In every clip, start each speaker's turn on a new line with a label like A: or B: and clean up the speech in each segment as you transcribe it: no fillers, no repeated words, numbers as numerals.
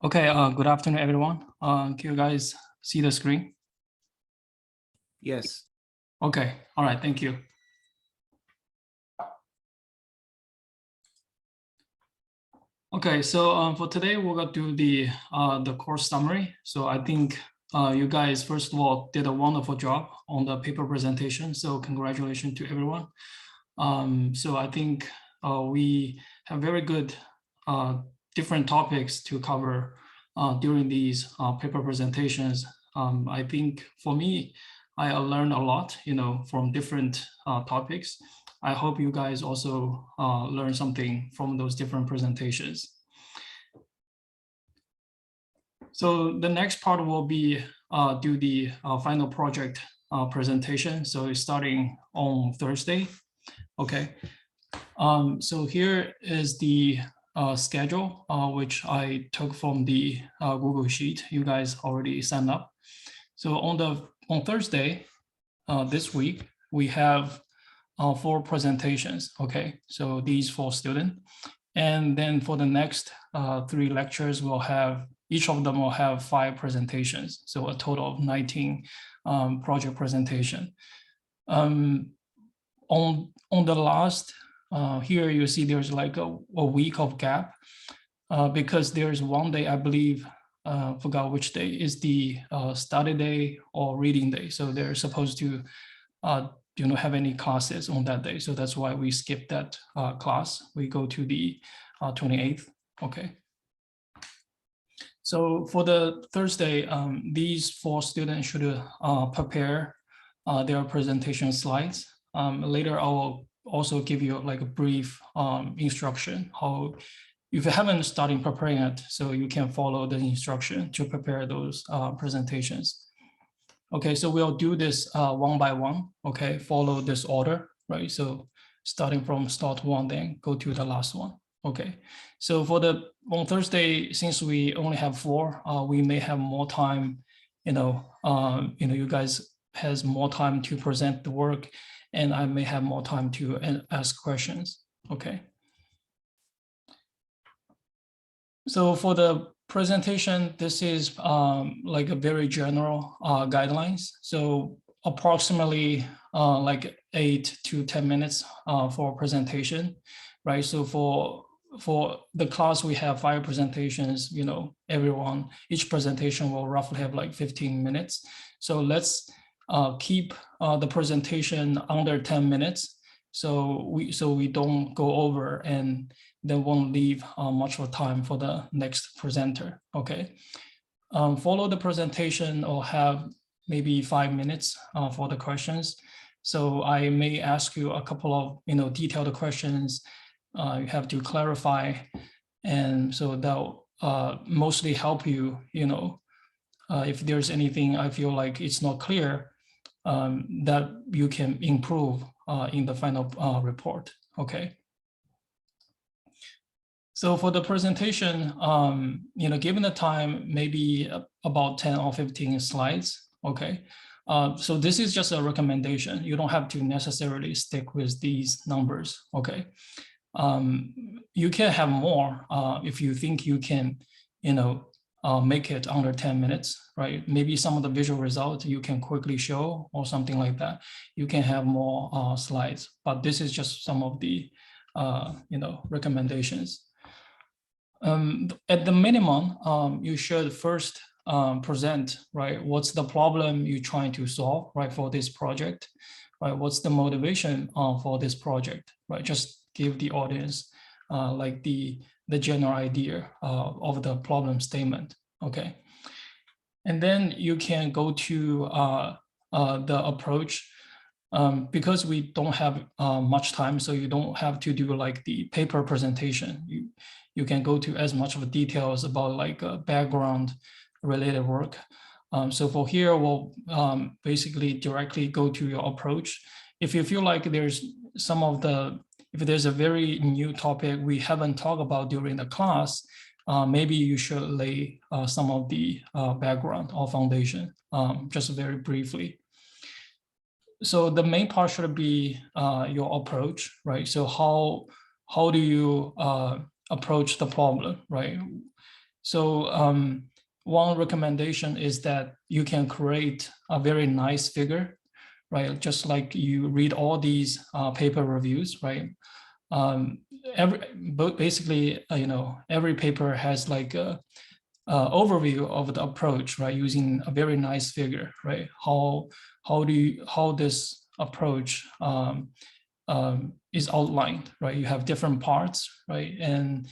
A: Okay, good afternoon, everyone. Can you guys see the screen?
B: Yes.
A: Okay, all right, thank you. Okay, so for today, we're gonna do the course summary. So I think you guys, first of all, did a wonderful job on the paper presentation. So congratulations to everyone. So I think we have very good different topics to cover during these paper presentations. I think for me, I learned a lot, from different topics. I hope you guys also learn something from those different presentations. So the next part will be do the final project presentation. So it's starting on Thursday. Okay. So here is the schedule, which I took from the Google Sheet. You guys already signed up. So on Thursday, this week, we have 4 presentations. Okay, so these 4 students. And then for the next 3 lectures, each of them will have 5 presentations. So a total of 19 project presentation. On the last, here you see there's like a week of gap because there's one day, I believe, forgot which day, is the study day or reading day. So they're supposed to have any classes on that day. So that's why we skipped that class. We go to the 28th, okay. So for the Thursday, these 4 students should prepare their presentation slides. Later, I will also give you like a brief instruction how, if you haven't started preparing it, so you can follow the instruction to prepare those presentations. Okay, so we'll do this one by one, okay, follow this order, right? So starting from start 1, then go to the last one, okay. So on Thursday, since we only have 4, we may have more time, you guys has more time to present the work, and I may have more time to ask questions, okay. So for the presentation, this is like a very general guidelines. So approximately like 8 to 10 minutes for presentation, right? So for the class, we have 5 presentations, each presentation will roughly have like 15 minutes. So let's keep the presentation under 10 minutes. So we don't go over and then won't leave much of time for the next presenter, okay? Follow the presentation or have maybe 5 minutes for the questions. So I may ask you a couple of, detailed questions you have to clarify. And so that'll mostly help you, if there's anything I feel like it's not clear, that you can improve in the final report, okay? So for the presentation, given the time, maybe about 10 or 15 slides, okay? So this is just a recommendation. You don't have to necessarily stick with these numbers, okay? You can have more if you think you can, make it under 10 minutes, right? Maybe some of the visual results you can quickly show or something like that. You can have more slides, but this is just some of the, recommendations. At the minimum, you should first present, right? What's the problem you're trying to solve, right, for this project, right? What's the motivation for this project, right? Just give the audience like the general idea of the problem statement, okay? And then you can go to the approach. Because we don't have much time, so you don't have to do like the paper presentation. You can go to as much of the details about like background related work. So for here, we'll basically directly go to your approach. If you feel like if there's a very new topic we haven't talked about during the class, maybe you should lay some of the background or foundation, just very briefly. So the main part should be your approach, right? So how do you approach the problem, right? So one recommendation is that you can create a very nice figure, right? Just like you read all these paper reviews, right? Basically, every paper has like a overview of the approach, right? Using a very nice figure, right? How this approach is outlined, right? You have different parts, right? And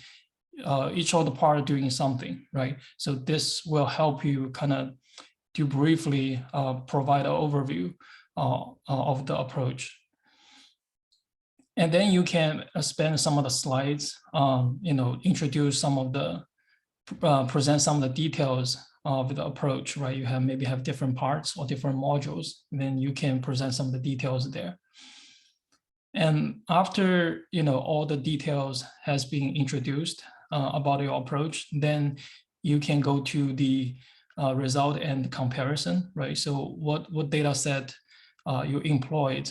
A: each of the part doing something, right? So this will help you kind of to briefly provide an overview of the approach. And then you can spend some of the slides, introduce some of the, present some of the details of the approach, right? You maybe have different parts or different modules, then you can present some of the details there. And after, all the details has been introduced about your approach, then you can go to the result and comparison, right? So what data set you employed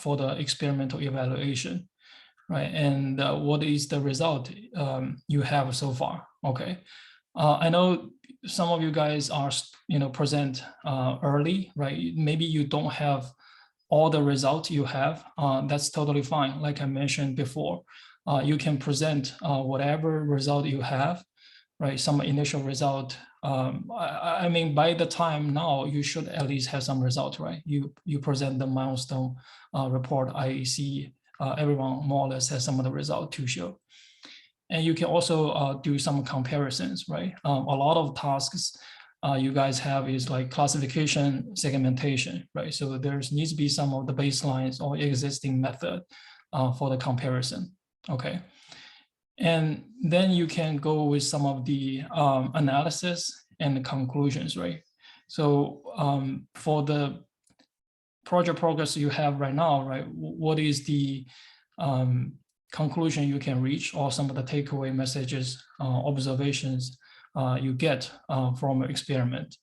A: for the experimental evaluation, right? And what is the result you have so far? Okay, I know some of you guys are, present early, right? Maybe you don't have all the results you have. That's totally fine. Like I mentioned before, you can present whatever result you have, right? Some initial result. I mean, by the time now, you should at least have some result, right? You present the milestone report. I see everyone more or less has some of the result to show. And you can also do some comparisons, right? A lot of tasks you guys have is like classification, segmentation, right? So there needs to be some of the baselines or existing method for the comparison, okay? And then you can go with some of the analysis and the conclusions, right? So for the project progress you have right now, right? What is the conclusion you can reach, or some of the takeaway messages, observations you get from an experiment?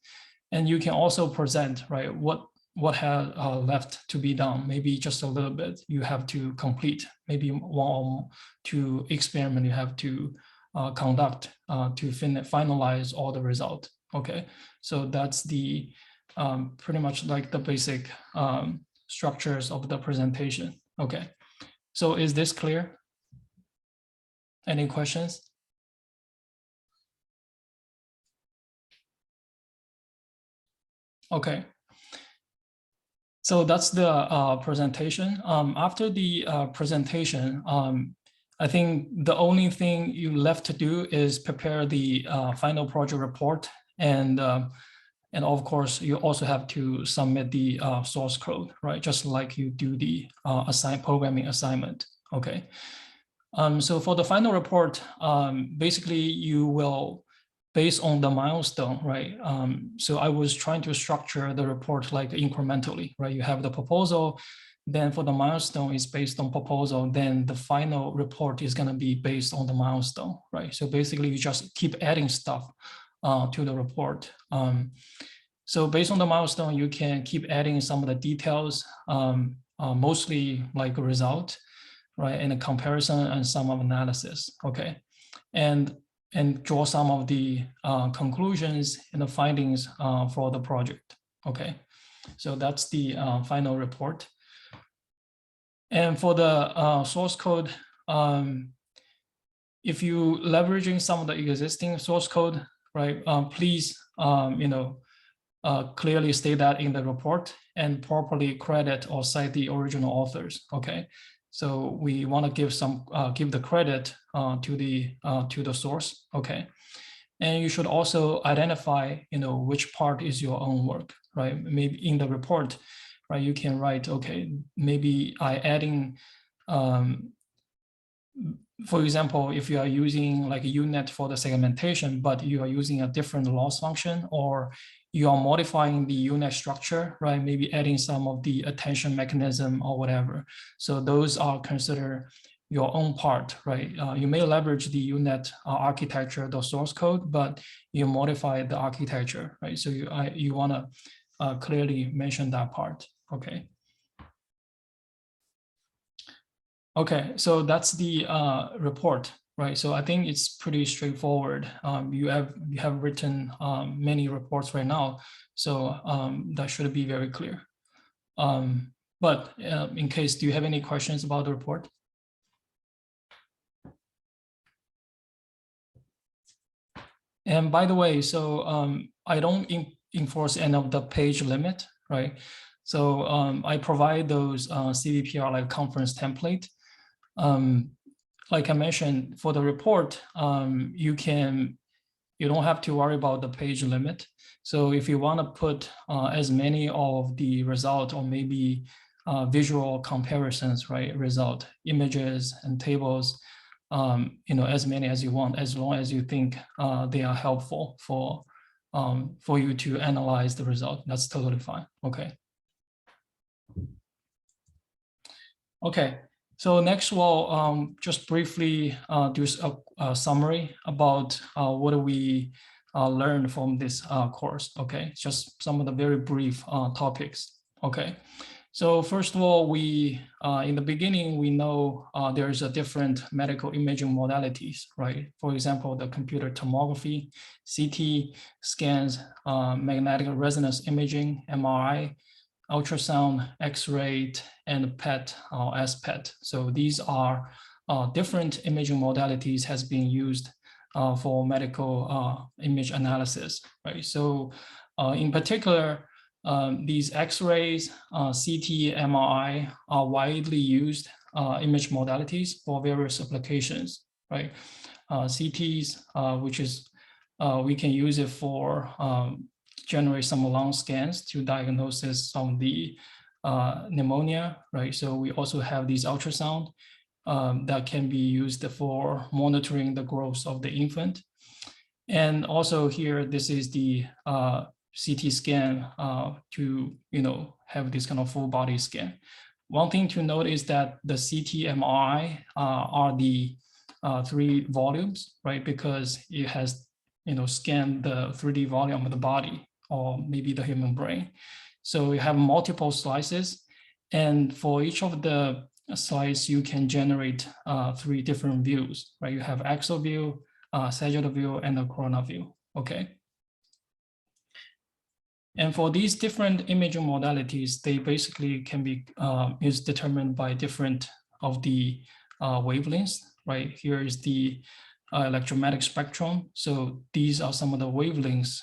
A: And you can also present, right, what has left to be done. Maybe just a little bit you have to complete, maybe 1 or 2 experiments you have to conduct to finalize all the results. Okay, so that's the pretty much like the basic structures of the presentation. Okay, so is this clear? Any questions? Okay. So that's the presentation. After the presentation, I think the only thing you left to do is prepare the final project report, and of course you also have to submit the source code, right? Just like you do the programming assignment. Okay. So for the final report, basically you will, based on the milestone, right? So I was trying to structure the report like incrementally, right? You have the proposal, then for the milestone is based on proposal, then the final report is gonna be based on the milestone, right? So basically you just keep adding stuff to the report. So based on the milestone, you can keep adding some of the details, mostly like a result, right? And a comparison and some of analysis, okay? And draw some of the conclusions and the findings for the project, okay? So that's the final report. And for the source code, if you leveraging some of the existing source code, right, please, clearly state that in the report and properly credit or cite the original authors, okay? So we want to give the credit to the source, okay? And you should also identify, which part is your own work, right? Maybe in the report, right? You can write, okay, maybe I adding, for example, if you are using like a U-Net for the segmentation, but you are using a different loss function, or you are modifying the U-Net structure, right? Maybe adding some of the attention mechanism or whatever. So those are considered your own part, right? You may leverage the U-Net architecture, the source code, but you modify the architecture, right? So you wanna clearly mention that part, okay? Okay, so that's the report, right? So I think it's pretty straightforward. You have written many reports right now, so that should be very clear. But in case, do you have any questions about the report? And by the way, so I don't enforce any of the page limit, right? So I provide those CVPR like conference template. Like I mentioned, for the report, you don't have to worry about the page limit. So if you want to put as many of the result or maybe visual comparisons, right, result, images and tables, as many as you want, as long as you think they are helpful for you to analyze the result. That's totally fine. Okay. Okay. So next we'll just briefly do a summary about what we learned from this course. Okay, just some of the very brief topics. Okay. So first of all, we in the beginning, we know there's a different medical imaging modalities, right? For example, the computer tomography, CT scans, magnetic resonance imaging, MRI, ultrasound, X-ray, and PET or SPET. So these are different imaging modalities has been used for medical image analysis, right? So in particular, these X-rays, CT, MRI are widely used image modalities for various applications, right? CTs, which is, we can use it for generate some lung scans to diagnose some of the pneumonia, right? So we also have these ultrasound that can be used for monitoring the growth of the infant. And also here, this is the CT scan to have this kind of full body scan. One thing to note is that the CT MRI are the 3 volumes, right? Because it has scanned the 3D volume of the body or maybe the human brain. So you have multiple slices, and for each of the slices, you can generate 3 different views, right? You have axial view, sagittal view, and a coronal view. Okay. And for these different imaging modalities, they basically can be is determined by different of the wavelengths, right? Here is the electromagnetic spectrum. So these are some of the wavelengths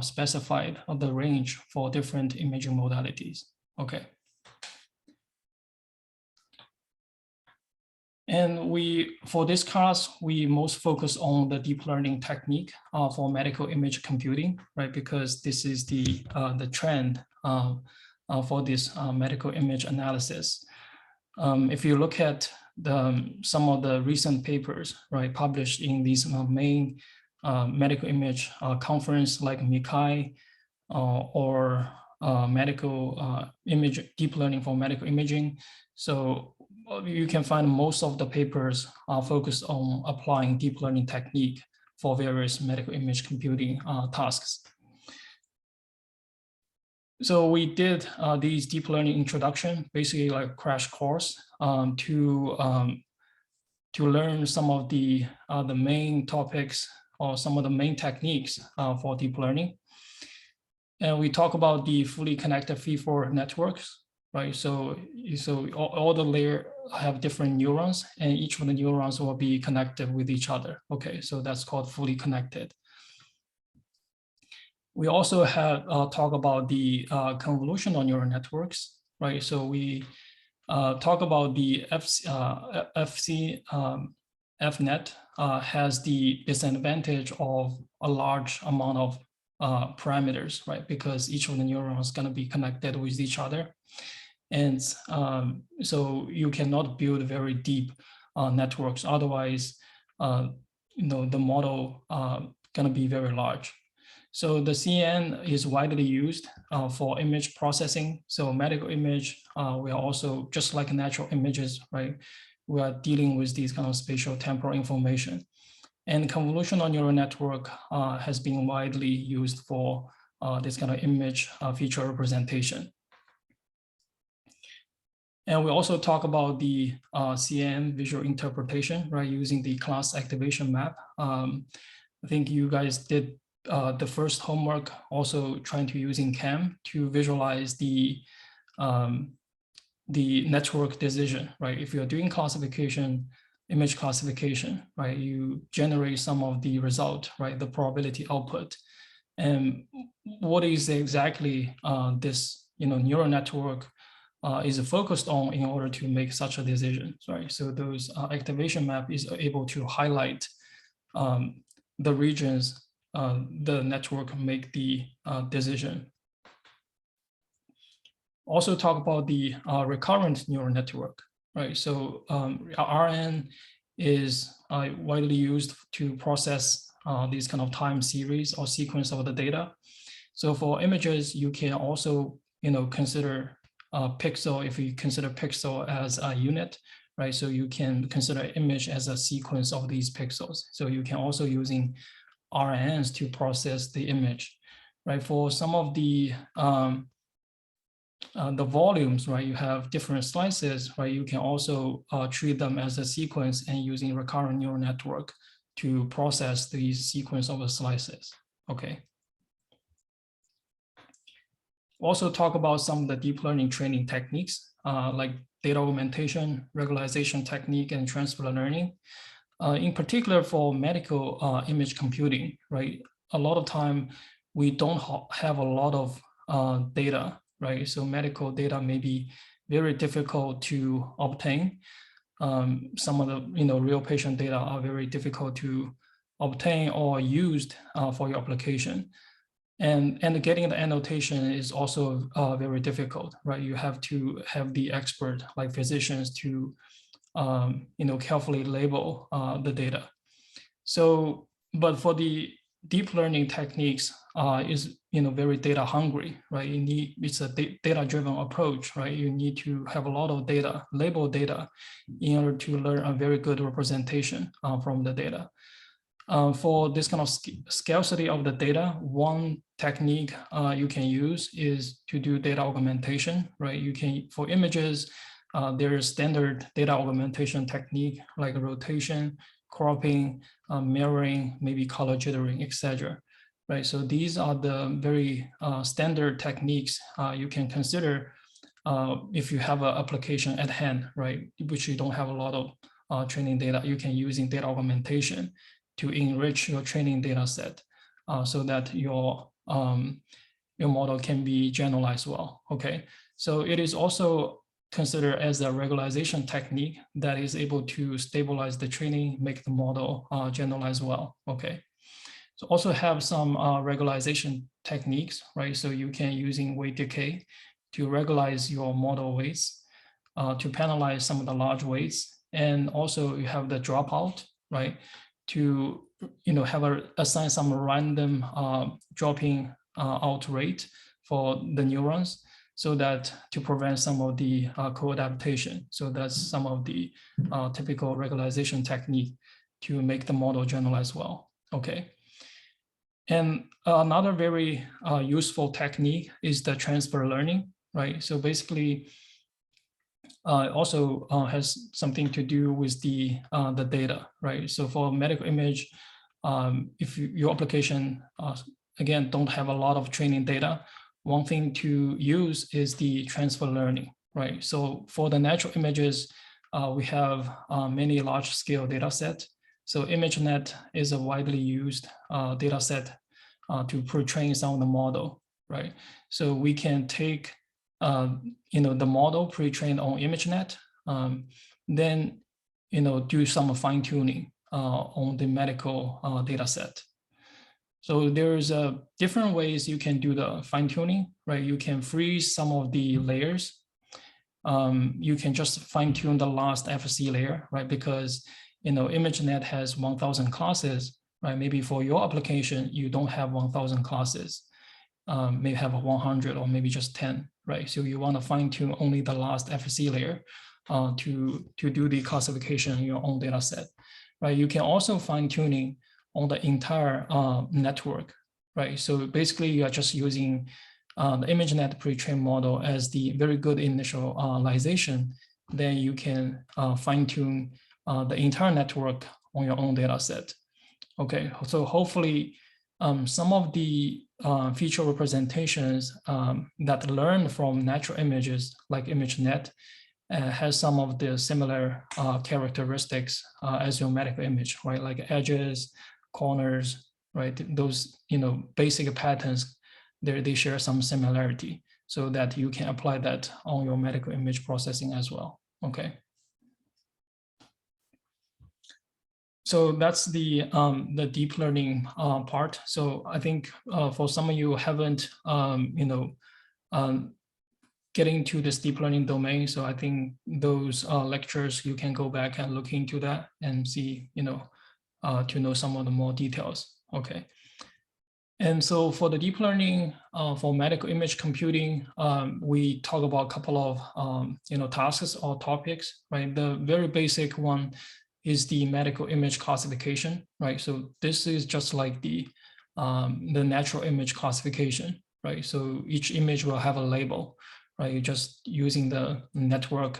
A: specified of the range for different imaging modalities. Okay. And for this class, we most focus on the deep learning technique for medical image computing, right? Because this is the trend for this medical image analysis. If you look at some of the recent papers, right, published in these main medical image conference like MICAI or medical image deep learning for medical imaging. So you can find most of the papers are focused on applying deep learning technique for various medical image computing tasks. So we did these deep learning introduction, basically like crash course to learn some of the main topics or some of the main techniques for deep learning. And we talk about the fully connected feed-forward networks, right? So all the layers have different neurons, and each of the neurons will be connected with each other. Okay, so that's called fully connected. We also have talk about the convolutional neural networks, right? So we talk about the FNet has the disadvantage of a large amount of parameters, right? Because each of the neurons is going to be connected with each other. And so you cannot build very deep networks. Otherwise, the model going to be very large. So the CNN is widely used for image processing. So medical image, we are also, just like natural images, right? We are dealing with these kind of spatial temporal information. And convolutional neural network has been widely used for this kind of image feature representation. And we also talk about the CNN visual interpretation, right, using the class activation map. I think you guys did the first homework, also trying to using CAM to visualize the network decision, right? If you're doing classification, image classification, right, you generate some of the result, right, the probability output. And what is exactly this neural network is focused on in order to make such a decision, right? So those activation map is able to highlight the regions the network make the decision. Also talk about the recurrent neural network, right? So RNN is widely used to process these kind of time series or sequence of the data. So for images, you can also consider pixel if you consider pixel as a unit, right? So you can consider image as a sequence of these pixels. So you can also using RNNs to process the image, right? For some of the volumes, right, you have different slices, right? You can also treat them as a sequence and using recurrent neural network to process the sequence of the slices, okay? Also talk about some of the deep learning training techniques, like data augmentation, regularization technique, and transfer learning. In particular for medical image computing, right? A lot of time we don't have a lot of data, right? So medical data may be very difficult to obtain. Some of the real patient data are very difficult to obtain or used for your application. And getting the annotation is also very difficult, right? You have to have the expert like physicians to carefully label the data. So, but for the deep learning techniques is very data hungry, right? It's a data-driven approach, right? You need to have a lot of data, label data, in order to learn a very good representation from the data. For this kind of scarcity of the data, one technique you can use is to do data augmentation, right? You can, for images, there is standard data augmentation technique like rotation, cropping, mirroring, maybe color jittering, etc. Right, so these are the very standard techniques you can consider if you have an application at hand, right, which you don't have a lot of training data. You can use in data augmentation to enrich your training data set so that your model can be generalized well, okay? So it is also considered as a regularization technique that is able to stabilize the training, make the model generalize well, okay? So also have some regularization techniques, right? So you can using weight decay to regularize your model weights, to penalize some of the large weights. And also you have the dropout, right? To assign some random dropping out rate for the neurons, so that to prevent some of the co-adaptation. So that's some of the typical regularization technique to make the model generalize well, okay? And another very useful technique is the transfer learning, right? So basically, also has something to do with the data, right? So for medical image, if your application, again, don't have a lot of training data, one thing to use is the transfer learning, right? So for the natural images, we have many large scale data sets. So ImageNet is a widely used data set to pre-train some of the model, right? So we can take the model pre-trained on ImageNet, then do some fine tuning on the medical data set. So there's different ways you can do the fine tuning, right? You can freeze some of the layers. You can just fine tune the last FSC layer, right? Because ImageNet has 1,000 classes, right? Maybe for your application, you don't have 1,000 classes. Maybe have 100 or maybe just 10, right? So you want to fine tune only the last FSC layer to do the classification in your own data set, right? You can also fine tuning on the entire network, right? So basically you are just using the ImageNet pre-trained model as the very good initialization, then you can fine-tune the entire network on your own data set. Okay, so hopefully some of the feature representations that learn from natural images like ImageNet has some of the similar characteristics as your medical image, right? Like edges, corners, right? Those, basic patterns, they share some similarity so that you can apply that on your medical image processing as well, okay? So that's the deep learning part. So I think for some of you who haven't, getting to this deep learning domain. So I think those lectures, you can go back and look into that and see, to know some of the more details. Okay. And so for the deep learning, for medical image computing, we talk about a couple of, tasks or topics, right? The very basic one is the medical image classification, right? So this is just like the natural image classification, right? So each image will have a label, right? You're just using the network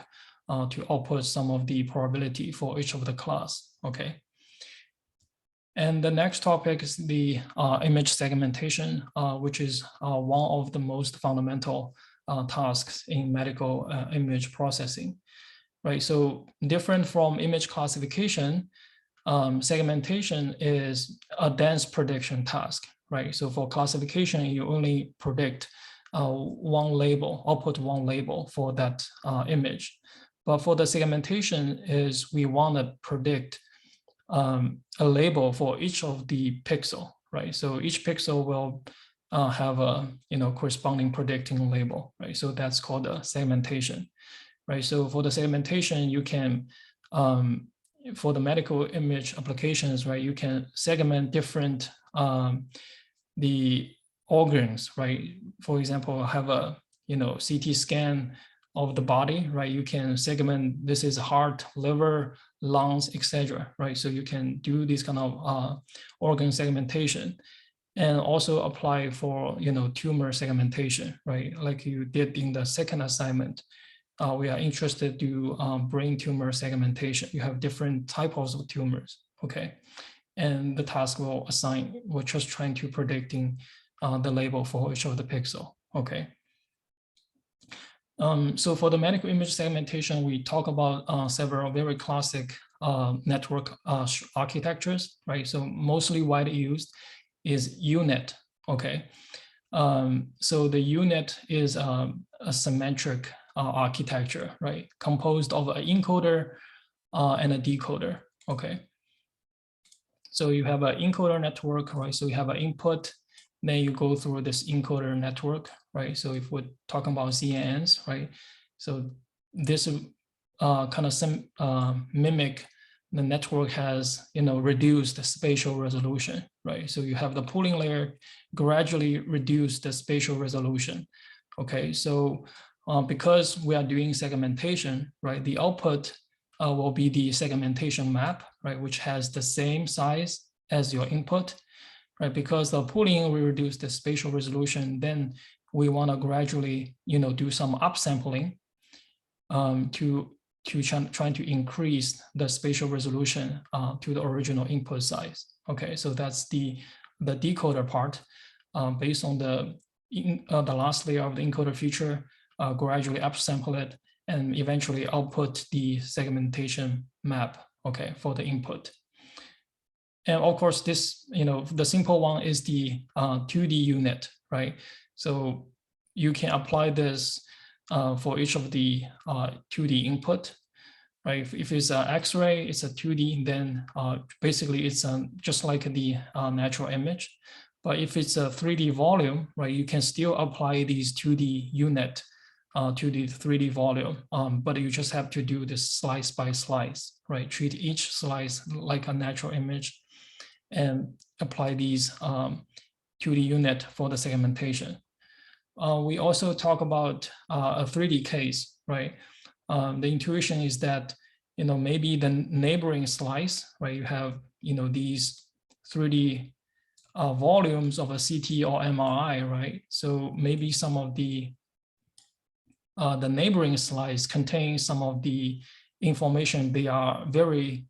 A: to output some of the probability for each of the class, okay? And the next topic is the image segmentation, which is one of the most fundamental tasks in medical image processing, right? So different from image classification, segmentation is a dense prediction task, right? So for classification, you only predict one label, output one label for that image. But for the segmentation is we want to predict a label for each of the pixel, right? So each pixel will have a corresponding predicting label, right? So that's called a segmentation, right? So for the segmentation, you can for the medical image applications, right? You can segment different the organs, right? For example, have a CT scan of the body, right? You can segment, this is heart, liver, lungs, etc., right? So you can do this kind of organ segmentation and also apply for tumor segmentation, right? Like you did in the second assignment. We are interested to brain tumor segmentation. You have different types of tumors, okay? And the task will assign, we're just trying to predicting the label for each of the pixel, okay? So for the medical image segmentation, we talk about several very classic network architectures, right? So mostly widely used is U-Net, okay? So the U-Net is a symmetric architecture, right? Composed of an encoder and a decoder, okay? So you have an encoder network, right? So you have an input, then you go through this encoder network, right? So if we're talking about CNNs, right? So this kind of mimic the network has, reduced the spatial resolution, right? So you have the pooling layer gradually reduce the spatial resolution, okay? So because we are doing segmentation, right? The output will be the segmentation map, right? Which has the same size as your input, right? Because the pooling will reduce the spatial resolution, then we want to gradually, do some upsampling to trying to increase the spatial resolution to the original input size. Okay, so that's the decoder part based on the last layer of the encoder feature, gradually upsample it and eventually output the segmentation map, okay, for the input. And of course, this, the simple one is the 2D U-Net, right? So you can apply this for each of the 2D input, right? If it's an X-ray, it's a 2D, then basically it's just like the natural image. But if it's a 3D volume, right, you can still apply these 2D U-Net to the 3D volume, but you just have to do this slice by slice, right? Treat each slice like a natural image and apply these 2D U-Net for the segmentation. We also talk about a 3D case, right? The intuition is that, maybe the neighboring slice, right? You have, these 3D volumes of a CT or MRI, right? So maybe some of the neighboring slides contain some of the information. They are very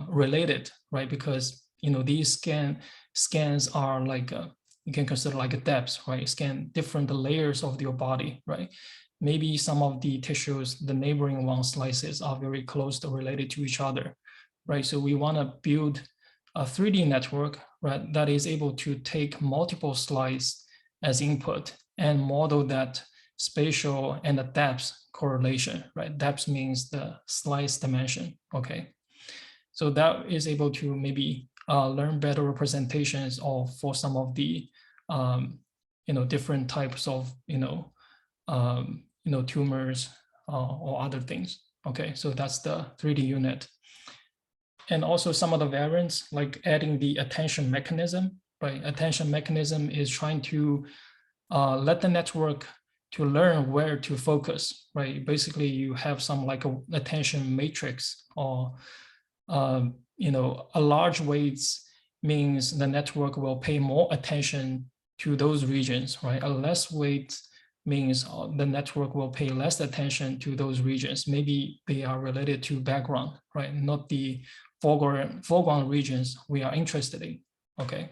A: related, right? Because these scans are like you can consider like a depth, right? Scan different layers of your body, right? Maybe some of the tissues, the neighboring one slices are very close to related to each other, right? So we want to build a 3D network, right, that is able to take multiple slices as input and model that spatial and the depth correlation, right? Depth means the slice dimension, okay? So that is able to maybe learn better representations of for some of the different types of tumors or other things. Okay, so that's the 3D unit. And also some of the variants, like adding the attention mechanism, right? Attention mechanism is trying to let the network to learn where to focus, right? Basically, you have some like a attention matrix, or a large weights means the network will pay more attention to those regions, right? A less weight means the network will pay less attention to those regions. Maybe they are related to background, right? Not the foreground regions we are interested in, okay?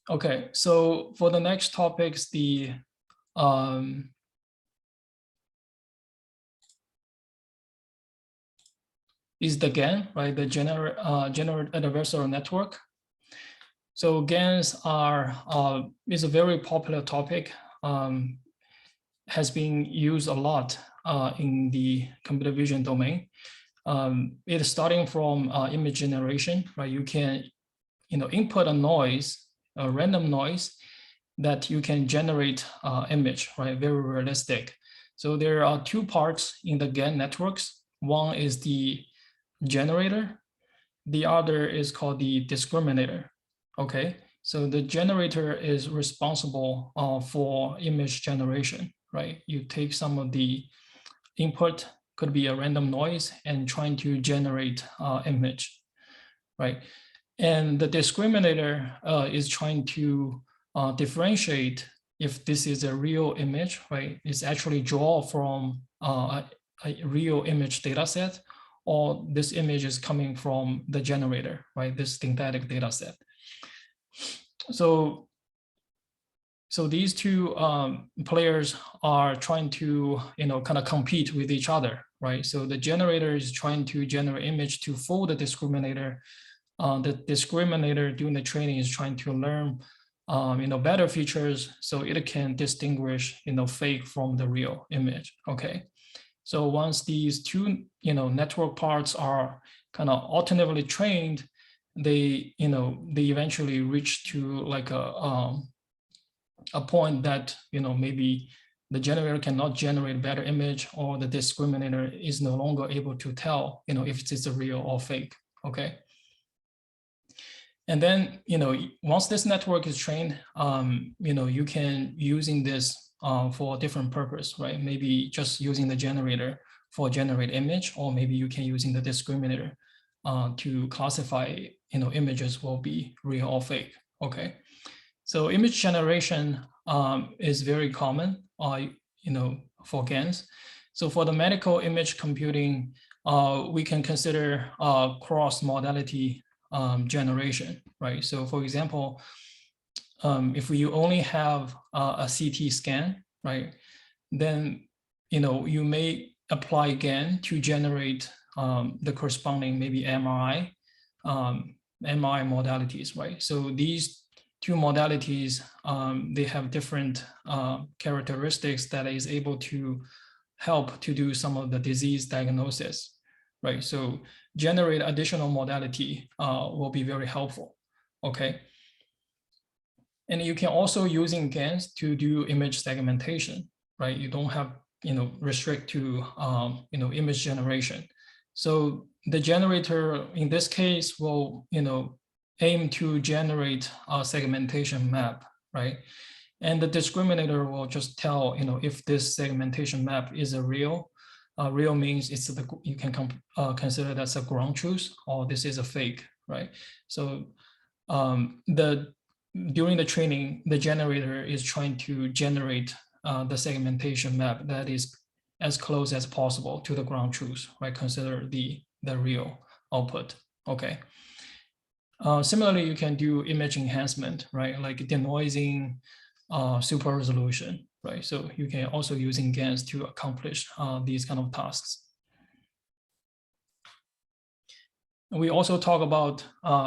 A: Okay, so for the next topics, the is the GAN, right? The general adversarial network. So GANs are is a very popular topic. Has been used a lot in the computer vision domain. It is starting from image generation, right? You can, input a noise, a random noise, that you can generate image, right? Very realistic. So there are two parts in the GAN networks. One is the generator. The other is called the discriminator. Okay, so the generator is responsible for image generation, right? You take some of the input, could be a random noise, and trying to generate image, right? And the discriminator is trying to differentiate if this is a real image, right? It's actually drawn from a real image data set, or this image is coming from the generator, right? This synthetic data set. So these two players are trying to, kind of compete with each other, right? So the generator is trying to generate image to fool the discriminator. The discriminator during the training is trying to learn, better features so it can distinguish, fake from the real image. Okay. So once these two, network parts are kind of alternatively trained, they eventually reach to like a point that, maybe the generator cannot generate better image, or the discriminator is no longer able to tell, if it's a real or fake. Okay. And then, once this network is trained, you can using this for a different purpose, right? Maybe just using the generator for generate image, or maybe you can using the discriminator to classify, images will be real or fake. Okay. So image generation is very common, for GANs. So for the medical image computing, we can consider cross-modality generation, right? So for example, if you only have a CT scan, right, then you may apply GAN to generate the corresponding maybe MRI modalities, right? So these two modalities, they have different characteristics that is able to help to do some of the disease diagnosis, right? So generate additional modality will be very helpful, okay? And you can also using GANs to do image segmentation, right? You don't have, restrict to, image generation. So the generator in this case will, aim to generate a segmentation map, right? And the discriminator will just tell, if this segmentation map is a real. Real means you can consider that's a ground truth, or this is a fake, right? So during the training, the generator is trying to generate the segmentation map that is as close as possible to the ground truth, right? Consider the real output, okay? Similarly, you can do image enhancement, right? Like denoising, super resolution, right? So you can also using GANs to accomplish these kind of tasks. We also talk about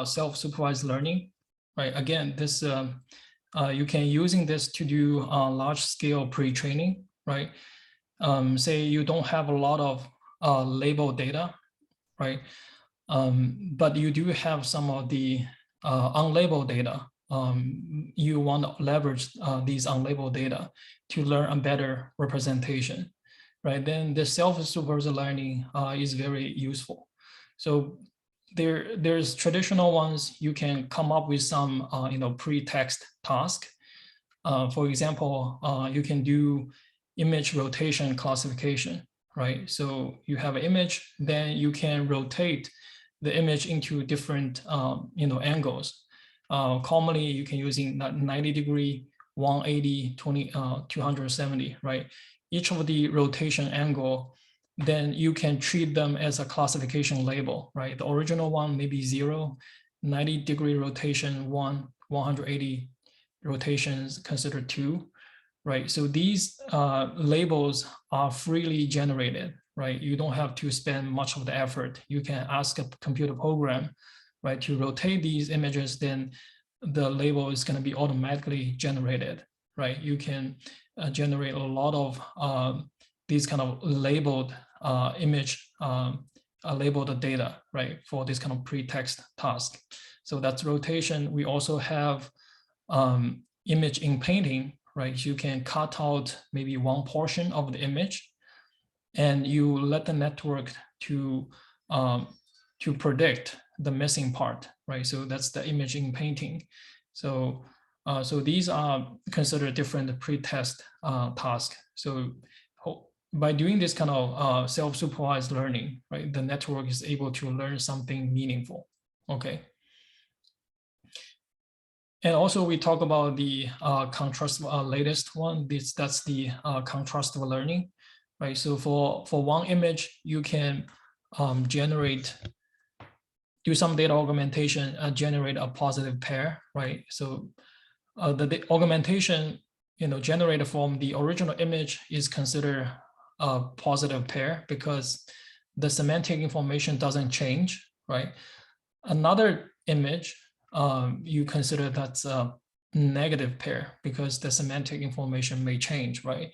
A: self-supervised learning, right? Again, this you can using this to do large-scale pre-training, right? Say you don't have a lot of label data, right? But you do have some of the unlabeled data. You want to leverage these unlabeled data to learn a better representation, right? Then the self-supervised learning is very useful. So there's traditional ones. You can come up with some pre-text task. For example, you can do image rotation classification, right? So you have an image, then you can rotate the image into different angles. Commonly, you can using 90 degree, 180, 270, right? Each of the rotation angle, then you can treat them as a classification label, right? The original one may be 0, 90 degree rotation 1, 180 rotations considered 2, right? So these labels are freely generated, right? You don't have to spend much of the effort. You can ask a computer program, right, to rotate these images, then the label is going to be automatically generated, right? You can generate a lot of these kind of labeled image, labeled data, right, for this kind of pre-text task. So that's rotation. We also have image in painting, right? You can cut out maybe one portion of the image, and you let the network to predict the missing part, right? So that's the image in painting. So so these are considered different pre-test tasks. So by doing this kind of self-supervised learning, right, the network is able to learn something meaningful. Okay. And also we talk about the contrast latest one. That's the contrast learning, right? So for one image, you can do some data augmentation, generate a positive pair, right? So the augmentation, generated from the original image is considered a positive pair because the semantic information doesn't change, right? Another image, you consider that's a negative pair because the semantic information may change, right?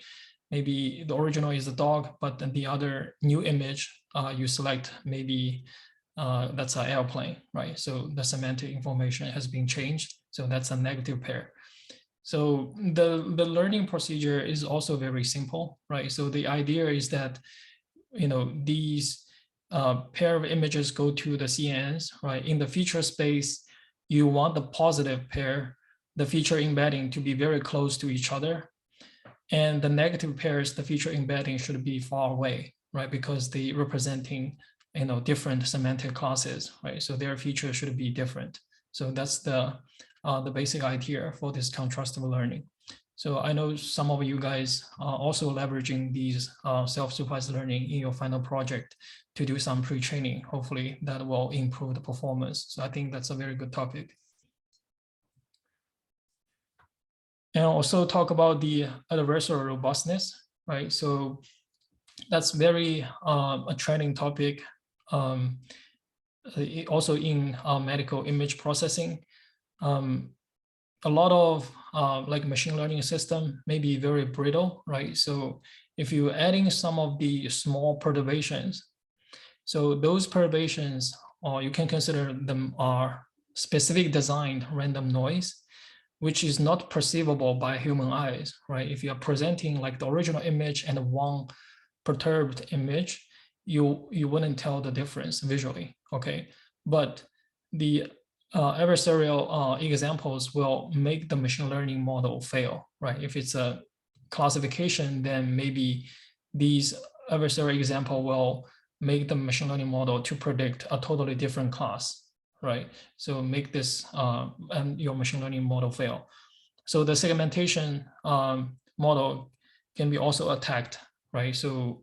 A: Maybe the original is a dog, but then the other new image you select, maybe that's an airplane, right? So the semantic information has been changed. So that's a negative pair. So the learning procedure is also very simple, right? So the idea is that, these pair of images go to the CNNs, right? In the feature space, you want the positive pair, the feature embedding to be very close to each other. And the negative pairs, the feature embedding should be far away, right? Because they representing, different semantic classes, right? So their features should be different. So that's the basic idea for this contrastive learning. So I know some of you guys are also leveraging these self-supervised learning in your final project to do some pre-training. Hopefully that will improve the performance. So I think that's a very good topic. And also talk about the adversarial robustness, right? So that's very a trending topic. Also in medical image processing. A lot of like machine learning system may be very brittle, right? So if you're adding some of the small perturbations, so those perturbations, you can consider them are specific designed random noise, which is not perceivable by human eyes, right? If you're presenting like the original image and one perturbed image, you wouldn't tell the difference visually, okay? But the adversarial examples will make the machine learning model fail, right? If it's a classification, then maybe these adversarial example will make the machine learning model to predict a totally different class, right? So make this and your machine learning model fail. So the segmentation model can be also attacked, right? So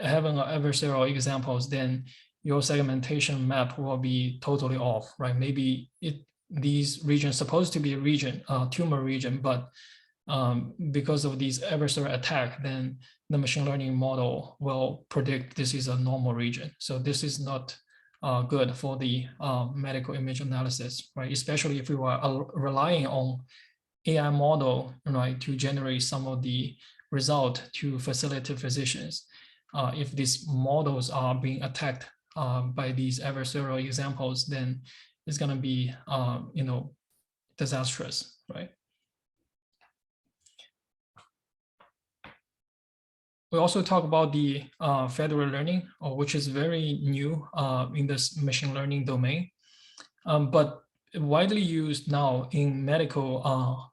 A: having adversarial examples, then your segmentation map will be totally off, right? Maybe these regions supposed to be a region, tumor region, but because of these adversarial attack, then the machine learning model will predict this is a normal region. So this is not good for the medical image analysis, right? Especially if you are relying on AI model, right, to generate some of the result to facilitate physicians. If these models are being attacked by these adversarial examples, then it's going to be, disastrous, right? We also talk about the federated learning, which is very new in this machine learning domain, but widely used now in medical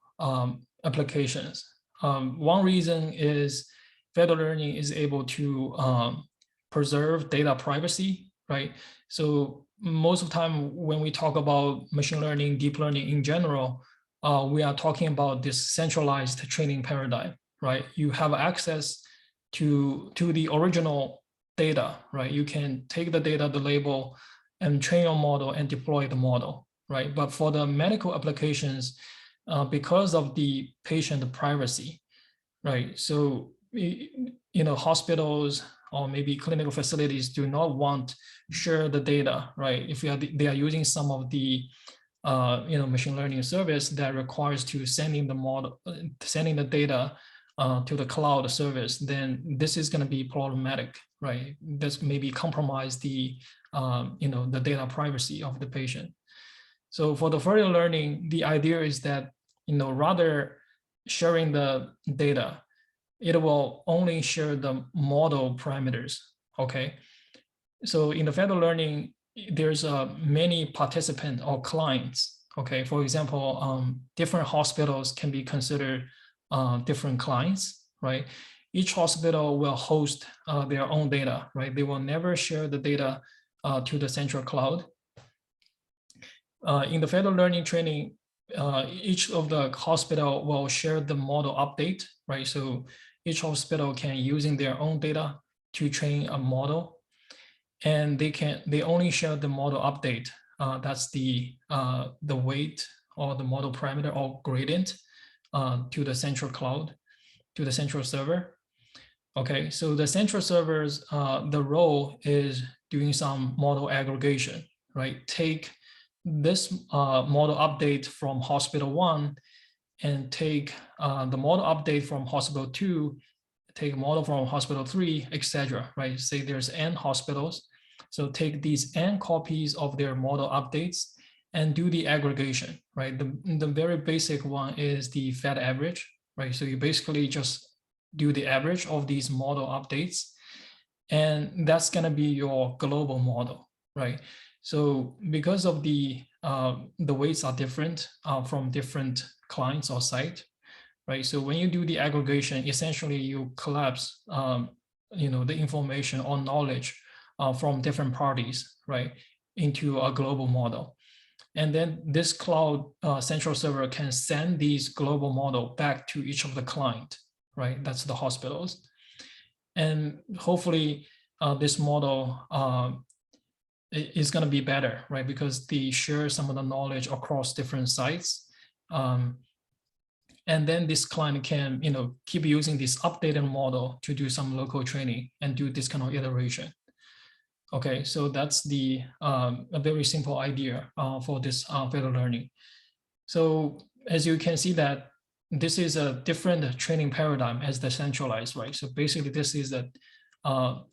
A: applications. One reason is federated learning is able to preserve data privacy, right? So most of the time when we talk about machine learning, deep learning in general, we are talking about this centralized training paradigm, right? You have access to the original data, right? You can take the data, the label, and train your model and deploy the model, right? But for the medical applications, because of the patient privacy, right? So, hospitals or maybe clinical facilities do not want to share the data, right? If they are using some of the machine learning service that requires to sending the data to the cloud service, then this is going to be problematic, right? This maybe compromise the the data privacy of the patient. So for the further learning, the idea is that rather sharing the data, it will only share the model parameters. Okay, so in the federated learning, there's many participants or clients. Okay, for example, different hospitals can be considered different clients, right? Each hospital will host their own data, right? They will never share the data to the central cloud. In the federated learning training, each of the hospital will share the model update, right? So each hospital can using their own data to train a model, and they only share the model update. That's the weight or the model parameter or gradient to the central cloud, to the central server. Okay, so the central servers, the role is doing some model aggregation, right? Take this model update from hospital 1 and take the model update from hospital 2, take a model from hospital 3, etc. Right? Say there's n hospitals. So take these n copies of their model updates and do the aggregation, right? The very basic one is the Fed average, right? So you basically just do the average of these model updates, and that's going to be your global model, right? So because of the weights are different from different clients or site, right? So when you do the aggregation, essentially you collapse, the information or knowledge from different parties, right, into a global model. And then this cloud central server can send these global model back to each of the client, right? That's the hospitals. And hopefully this model is going to be better, right? Because they share some of the knowledge across different sites. And then this client can, keep using this updated model to do some local training and do this kind of iteration. Okay, so that's the a very simple idea for this federated learning. So as you can see that this is a different training paradigm as the centralized, right? So basically this is a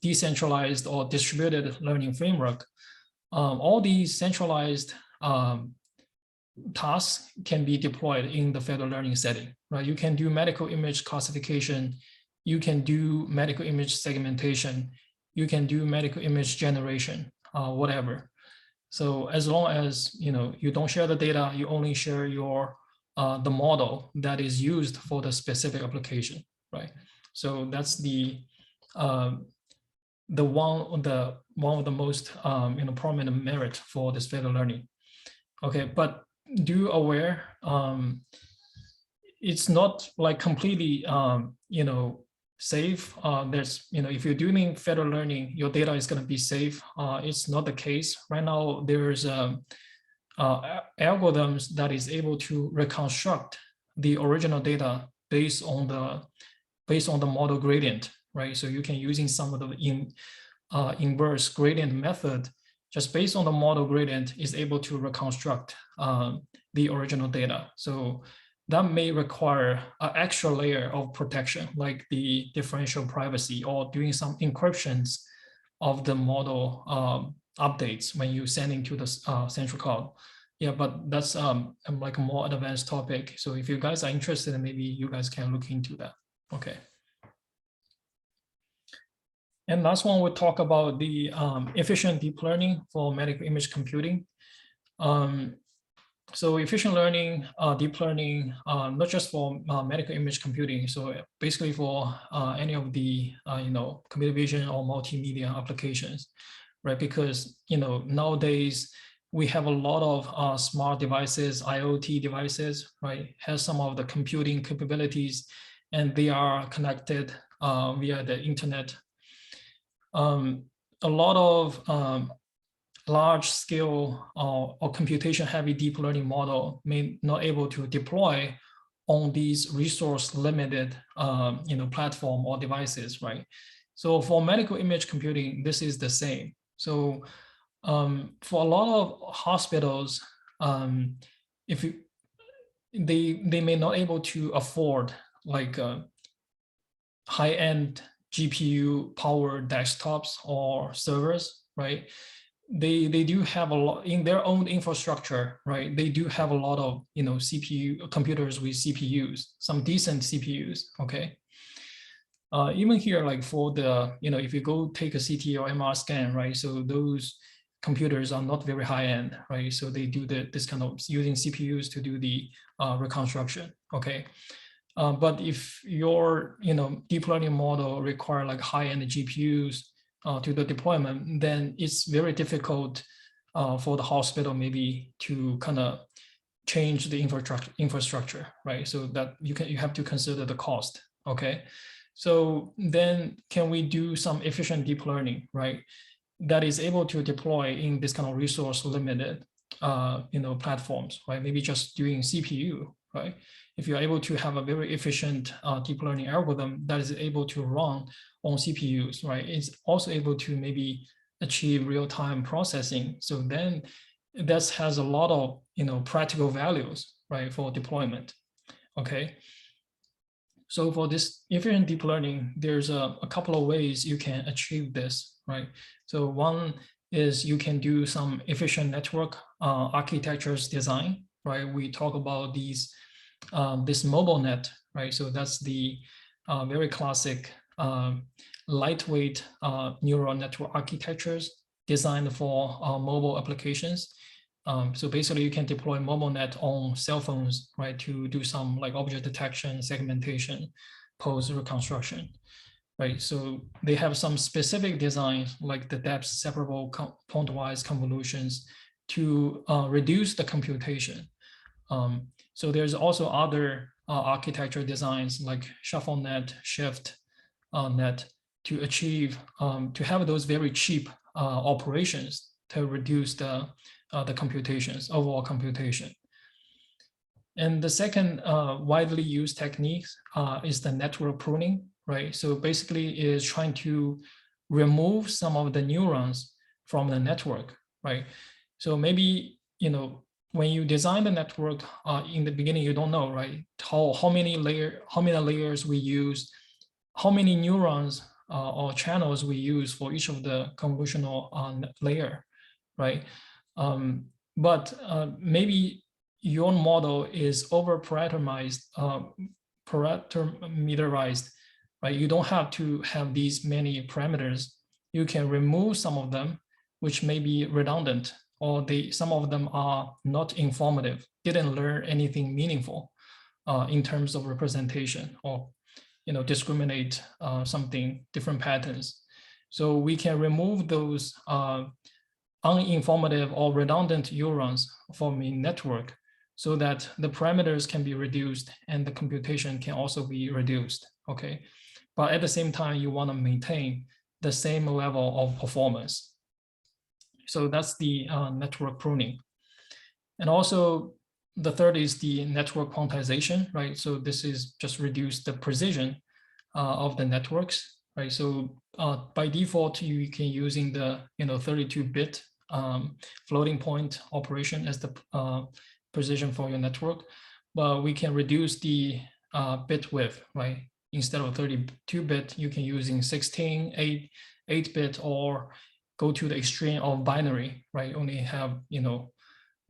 A: decentralized or distributed learning framework. All these centralized tasks can be deployed in the federated learning setting, right? You can do medical image classification, you can do medical image segmentation, you can do medical image generation, whatever. So as long as you don't share the data, you only share your the model that is used for the specific application, right? So that's the one of the most prominent merit for this failure learning. Okay, but do aware, it's not like completely safe. There's if you're doing failure learning, your data is going to be safe. It's not the case right now. There's algorithms that is able to reconstruct the original data based on the model gradient, right? So you can using some of the inverse gradient method, just based on the model gradient, is able to reconstruct the original data. So that may require an extra layer of protection, like the differential privacy or doing some encryptions of the model updates when you sending to the central cloud. Yeah, but that's like a more advanced topic. So if you guys are interested, maybe you guys can look into that. Okay. And last one, we'll talk about the efficient deep learning for medical image computing. So efficient learning, deep learning, not just for medical image computing. So basically for any of the computer vision or multimedia applications, right? Because nowadays we have a lot of smart devices, IoT devices, right? Has some of the computing capabilities, and they are connected via the internet. A lot of large scale or computation heavy deep learning model may not able to deploy on these resource limited platform or devices, right? So for medical image computing, this is the same. So for a lot of hospitals, if they may not able to afford like high-end GPU powered desktops or servers, right? They do have a lot in their own infrastructure, right? They do have a lot of CPU computers with CPUs, some decent CPUs. Okay. Even here, like for the if you go take a CT or MR scan, right? So those computers are not very high end, right? So they do this kind of using CPUs to do the reconstruction. Okay. But if your deep learning model require like high end GPUs to the deployment, then it's very difficult for the hospital maybe to kind of change the infrastructure, right? So that you have to consider the cost. Okay, so then can we do some efficient deep learning, right? That is able to deploy in this kind of resource limited platforms, right? Maybe just doing CPU, right? If you're able to have a very efficient deep learning algorithm that is able to run on CPUs, right? It's also able to maybe achieve real-time processing. So then that has a lot of practical values, right, for deployment. Okay. So for this efficient deep learning, there's a couple of ways you can achieve this, right? So one is you can do some efficient network architectures design, right? We talk about these this mobile net, right? So that's the very classic lightweight neural network architectures designed for mobile applications. So basically you can deploy mobile net on cell phones, right, to do some like object detection, segmentation, pose reconstruction, right? So they have some specific designs like the depth separable pointwise convolutions to reduce the computation. So there's also other architecture designs like shuffle net, shift net to achieve, to have those very cheap operations to reduce the computations, overall computation. And the second widely used technique is the network pruning, right? So basically is trying to remove some of the neurons from the network, right? So maybe, when you design the network in the beginning, you don't know, right? How many layers we use, how many neurons or channels we use for each of the convolutional layer, right? But maybe your model is over parameterized, right? You don't have to have these many parameters. You can remove some of them, which may be redundant or some of them are not informative, didn't learn anything meaningful in terms of representation, or discriminate something, different patterns. So we can remove those uninformative or redundant neurons from a network so that the parameters can be reduced and the computation can also be reduced, okay? But at the same time, you want to maintain the same level of performance. So that's the network pruning. And also the third is the network quantization, right? So this is just reduce the precision of the networks, right? So by default, you can using the 32-bit floating point operation as the precision for your network, but we can reduce the bit width, right? Instead of 32-bit, you can using 16, 8-bit, or go to the extreme of binary, right? Only have -1,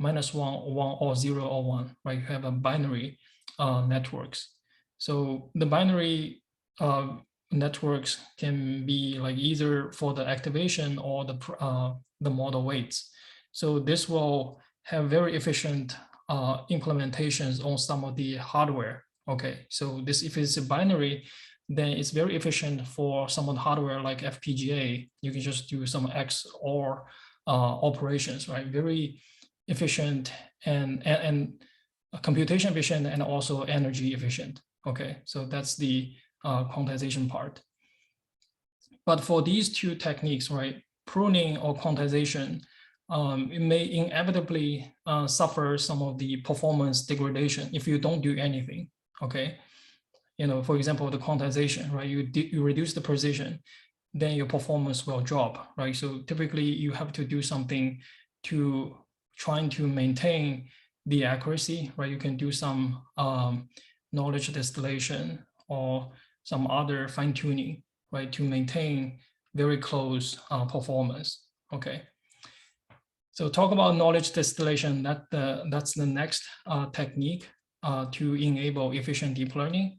A: 1, or 0 or 1, right? You have a binary networks. So the binary networks can be like either for the activation or the model weights. So this will have very efficient implementations on some of the hardware. Okay, so this, if it's a binary, then it's very efficient for some of the hardware like FPGA. You can just do some XOR operations, right? Very efficient and computation efficient and also energy efficient. Okay, so that's the quantization part. But for these two techniques, right, pruning or quantization, it may inevitably suffer some of the performance degradation if you don't do anything. Okay, for example, the quantization, right? You reduce the precision, then your performance will drop, right? So typically you have to do something to trying to maintain the accuracy, right? You can do some knowledge distillation or some other fine tuning, right, to maintain very close performance. Okay. So talk about knowledge distillation. That's the next technique to enable efficient deep learning.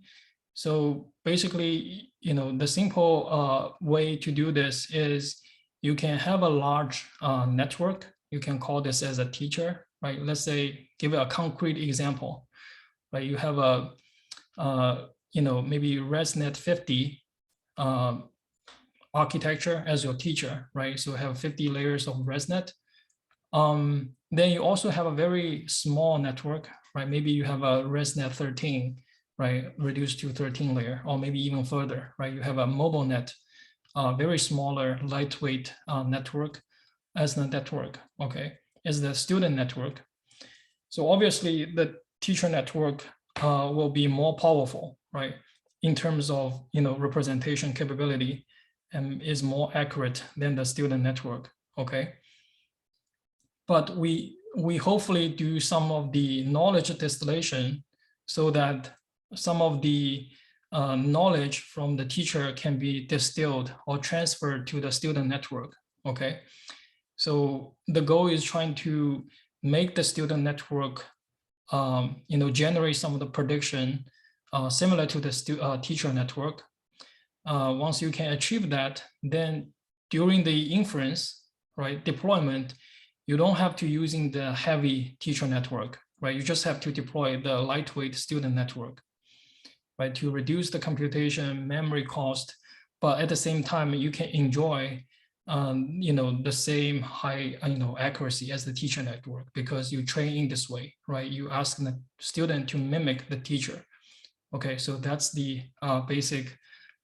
A: So basically, the simple way to do this is you can have a large network. You can call this as a teacher, right? Let's say, give it a concrete example, right? You have a, maybe ResNet 50 architecture as your teacher, right? So have 50 layers of ResNet. Then you also have a very small network, right? Maybe you have a ResNet 13, right? Reduced to 13 layer, or maybe even further, right? You have a MobileNet, very smaller, lightweight network as the network, okay? As the student network. So obviously the teacher network will be more powerful, right? In terms of, representation capability, and is more accurate than the student network, okay? But we hopefully do some of the knowledge distillation so that some of the knowledge from the teacher can be distilled or transferred to the student network, okay? So the goal is trying to make the student network, generate some of the prediction similar to the teacher network. Once you can achieve that, then during the inference, right, deployment, you don't have to using the heavy teacher network, right? You just have to deploy the lightweight student network, right, to reduce the computation memory cost, but at the same time you can enjoy, the same high, accuracy as the teacher network because you train in this way, right? You ask the student to mimic the teacher. Okay, so that's the basic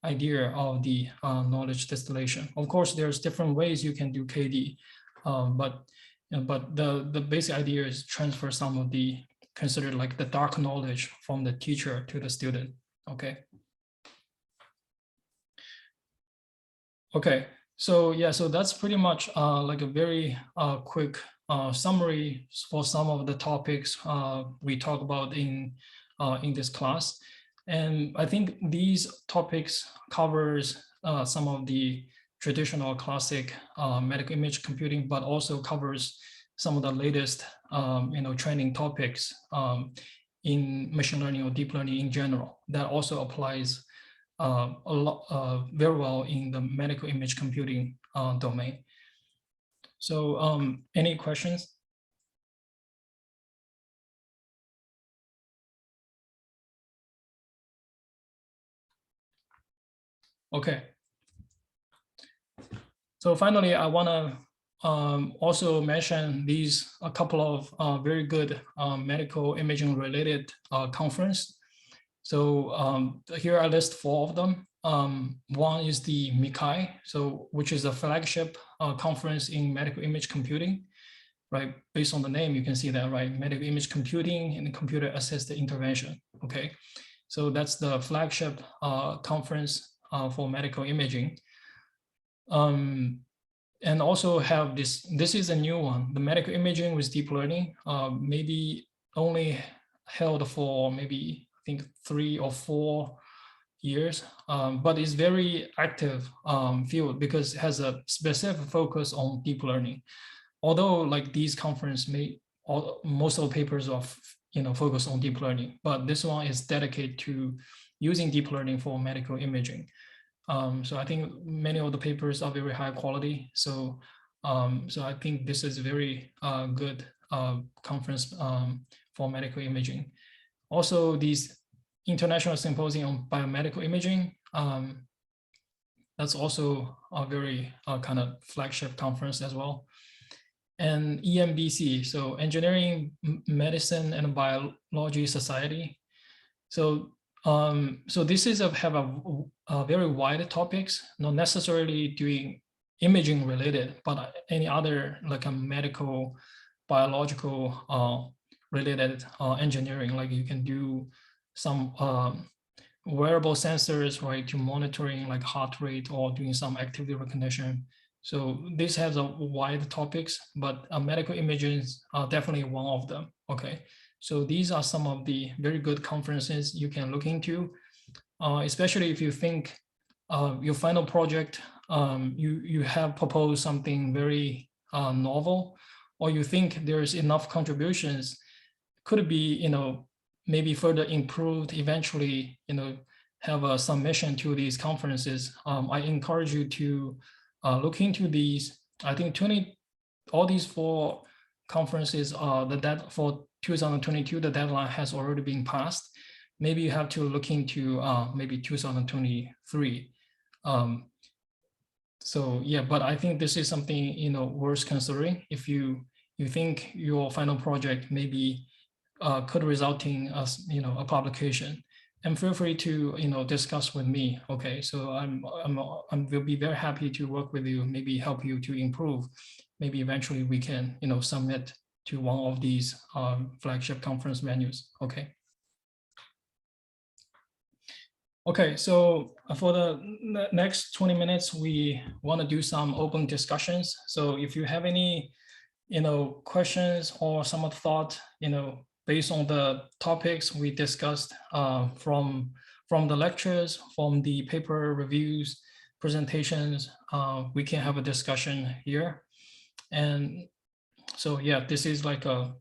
A: idea of the knowledge distillation. Of course, there's different ways you can do KD, but the basic idea is transfer some of the considered like the dark knowledge from the teacher to the student. Okay. Okay. So yeah, so that's pretty much like a very quick summary for some of the topics we talk about in this class. And I think these topics covers some of the traditional classic medical image computing, but also covers some of the latest training topics in machine learning or deep learning in general. That also applies very well in the medical image computing domain. So any questions? Okay. So finally, I want to also mention a couple of very good medical imaging related conference. So here I list 4 of them. One is the MICAI, which is a flagship conference in medical image computing, right? Based on the name, you can see that, right? Medical image computing and computer assisted intervention. Okay, so that's the flagship conference for medical imaging. And also have this is a new one, the medical imaging with deep learning, maybe only held for maybe I think 3 or 4 years, but it's very active field because it has a specific focus on deep learning. Although like these conference most of the papers are focus on deep learning, but this one is dedicated to using deep learning for medical imaging. So I think many of the papers are very high quality. So I think this is a very good conference for medical imaging. Also, these International Symposium on Biomedical Imaging, that's also a very kind of flagship conference as well. And EMBC, so Engineering, Medicine, and Biology Society. So this is have a very wide topics, not necessarily doing imaging related, but any other like a medical, biological related engineering. Like you can do some wearable sensors, right, to monitoring like heart rate or doing some activity recognition. So this has a wide topics, but medical images are definitely one of them. Okay. So these are some of the very good conferences you can look into, especially if you think your final project, you have proposed something very novel, or you think there's enough contributions, could be, maybe further improved eventually, have a submission to these conferences. I encourage you to look into these. I think all these 4 conferences for 2022, the deadline has already been passed. Maybe you have to look into maybe 2023. So yeah, but I think this is something worth considering if you think your final project maybe could result in a publication. And feel free to discuss with me. Okay, so I will be very happy to work with you, maybe help you to improve. Maybe eventually we can submit to one of these flagship conference venues. Okay. Okay, so for the next 20 minutes, we want to do some open discussions. So if you have any questions or some thought, based on the topics we discussed from the lectures, from the paper reviews, presentations, we can have a discussion here. And so yeah, this is like a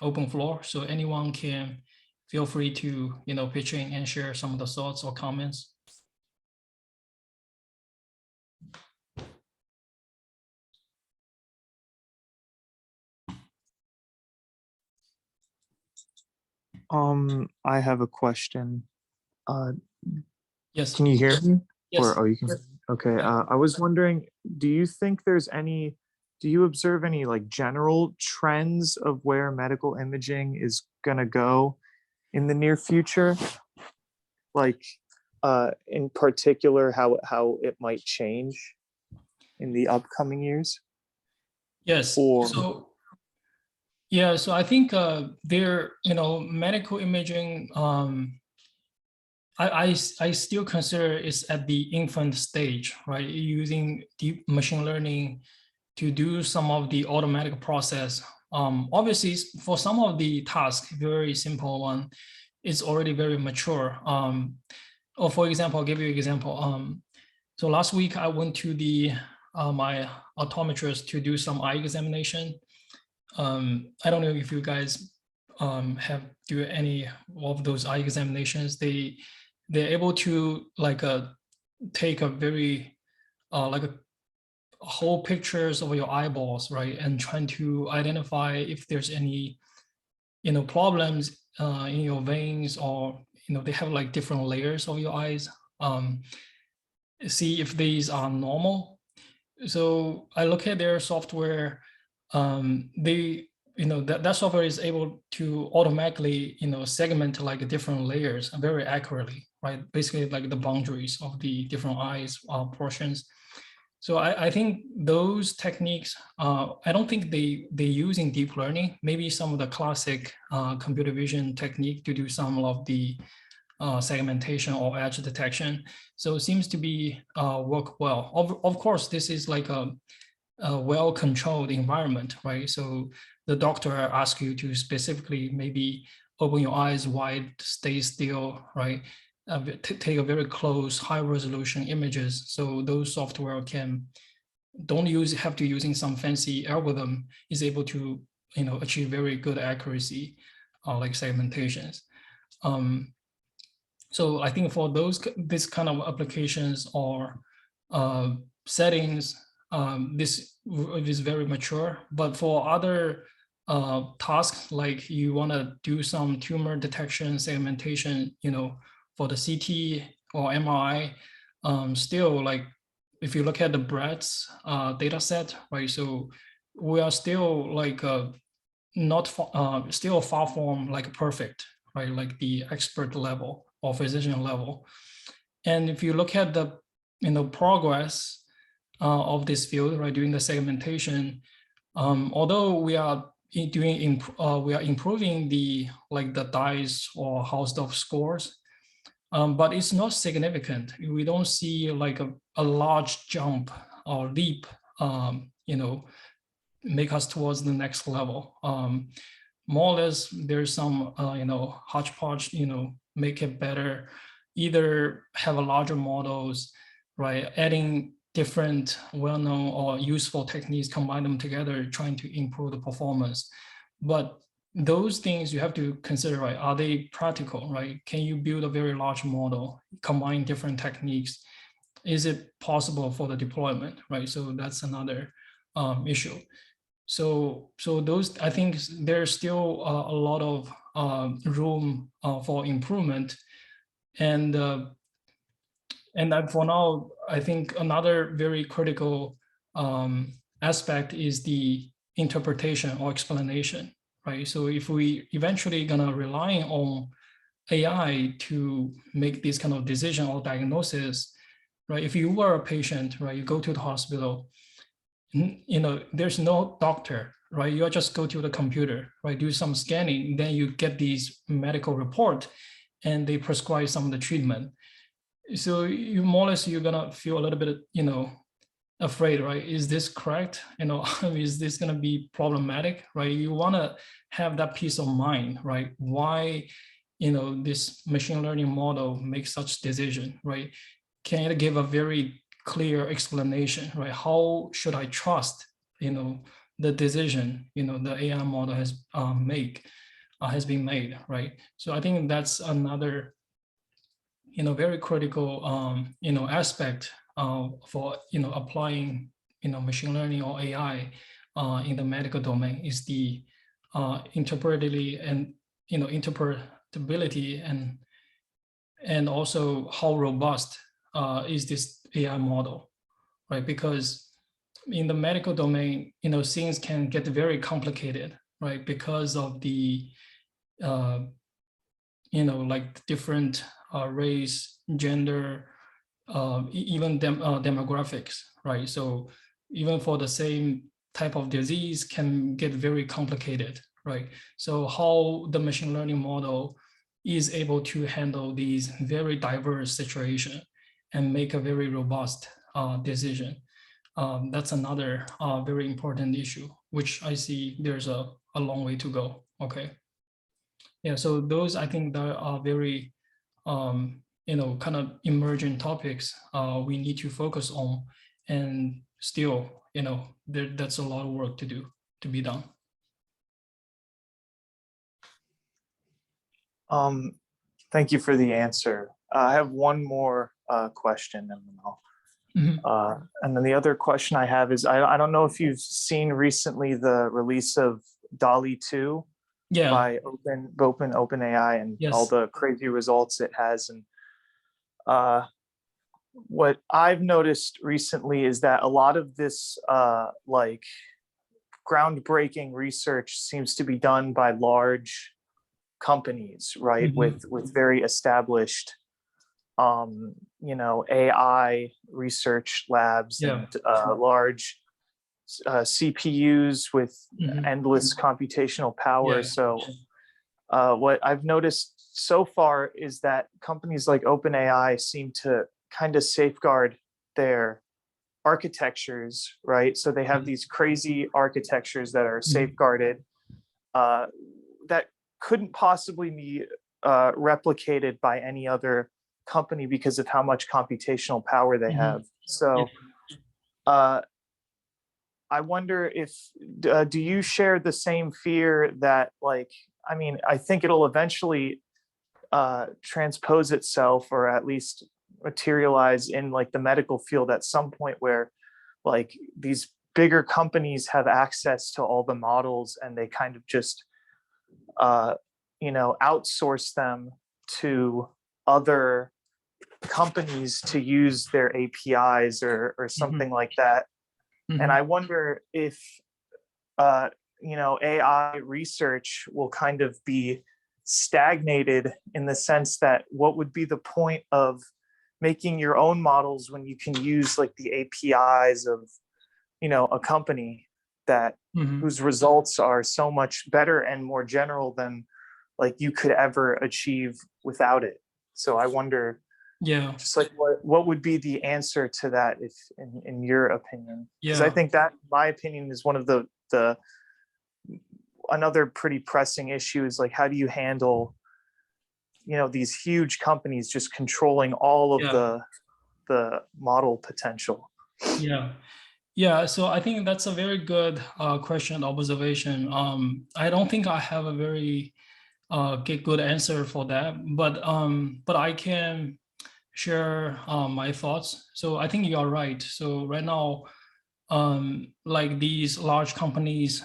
A: open floor, so anyone can feel free to pitch in and share some of the thoughts or comments.
B: I have a question.
A: Yes.
B: Can you hear me?
A: Yes.
B: Or, oh, you can. Okay. I was wondering, do you observe any like general trends of where medical imaging is gonna go in the near future? Like, in particular, how it might change in the upcoming years?
A: Yes.
B: Or
A: Yeah, so I think medical imaging, I still consider it's at the infant stage, right? Using deep machine learning to do some of the automatic process. Obviously, for some of the tasks, very simple one, it's already very mature. Or for example, I'll give you an example. So last week I went to my optometrist to do some eye examination. I don't know if you guys have do any of those eye examinations. They're able to like take a very like whole pictures of your eyeballs, right? And trying to identify if there's any, problems in your veins, or, they have like different layers of your eyes. See if these are normal. So I look at their software. They, that software is able to automatically, segment like different layers very accurately, right? Basically like the boundaries of the different eyes portions. So I think those techniques, I don't think they use in deep learning, maybe some of the classic computer vision technique to do some of the segmentation or edge detection. So it seems to be work well. Of course, this is like a well-controlled environment, right? So the doctor asks you to specifically maybe open your eyes wide, stay still, right? Take a very close, high-resolution images. So those software don't have to using some fancy algorithm, is able to achieve very good accuracy, like segmentations. So I think for this kind of applications or settings, this is very mature. But for other tasks, like you want to do some tumor detection segmentation, for the CT or MRI, still like if you look at the breadth data set, right? So we are still like still far from like perfect, right? Like the expert level or physician level. And if you look at the progress of this field, right, during the segmentation, although we are improving the DICE or Hausdorff scores, but it's not significant. We don't see like a large jump or leap, make us towards the next level. More or less, there's some hodgepodge, make it better, either have a larger models, right, adding different well-known or useful techniques, combine them together, trying to improve the performance. But those things you have to consider, right? Are they practical, right? Can you build a very large model, combine different techniques? Is it possible for the deployment, right? So that's another issue. So those, I think there's still a lot of room for improvement. And for now, I think another very critical aspect is the interpretation or explanation, right? So if we eventually gonna rely on AI to make this kind of decision or diagnosis, right? If you were a patient, right, you go to the hospital, there's no doctor, right? You just go to the computer, right? Do some scanning, then you get these medical report, and they prescribe some of the treatment. So you more or less, you're gonna feel a little bit, afraid, right? Is this correct? Is this gonna be problematic, right? You wanna have that peace of mind, right? Why, this machine learning model makes such decision, right? Can it give a very clear explanation, right? How should I trust, the decision, the AI model has been made, right? So I think that's another, very critical, aspect for, applying, machine learning or AI in the medical domain, is the interpretability and also how robust is this AI model, right? Because in the medical domain, things can get very complicated, right? Because of the, like different race, gender, even demographics, right? So even for the same type of disease can get very complicated, right? So how the machine learning model is able to handle these very diverse situations and make a very robust decision. That's another very important issue, which I see there's a long way to go. Okay. Yeah, so those, I think, that are very, kind of emerging topics we need to focus on, and still, that's a lot of work to be done.
B: Thank you for the answer. I have one more question, and then I'll
A: Mhm.
B: And then the other question I have is, I don't know if you've seen recently the release of DALL-E 2
A: Yeah.
B: by OpenAI and all
A: Yes.
B: the crazy results it has. And uh, what I've noticed recently is that a lot of this like groundbreaking research seems to be done by large companies, right?
A: Mhm.
B: With very established you know, AI research labs
A: Yeah.
B: and large CPUs with
A: Mhm.
B: endless computational power.
A: Yeah.
B: So what I've noticed so far is that companies like OpenAI seem to kind of safeguard their architectures, right? So they have these crazy architectures that are
A: Mhm.
B: safeguarded uh, that couldn't possibly be replicated by any other company because of how much computational power they have.
A: Mhm. Yeah.
B: So uh, I wonder if do you share the same fear that, like, I mean, I think it'll eventually transpose itself or at least materialize in like the medical field at some point where like these bigger companies have access to all the models and they kind of just uh, you know, outsource them to other companies to use their APIs or
A: Mhm.
B: something like that. And I
A: Mhm.
B: wonder if uh, you know, AI research will kind of be stagnated in the sense that what would be the point of making your own models when you can use like the APIs of, you know, a company that
A: Mhm.
B: whose results are so much better and more general than like you could ever achieve without it. So I wonder
A: Yeah.
B: just like what would be the answer to that if in your opinion? Because I
A: Yeah.
B: think that my opinion is one of the another pretty pressing issue is like how do you handle, you know, these huge companies just controlling all of
A: Yeah.
B: the model potential.
A: Yeah. Yeah, so I think that's a very good question, observation. I don't think I have a very good answer for that, but I can share my thoughts. So I think you are right. So right now, like these large companies,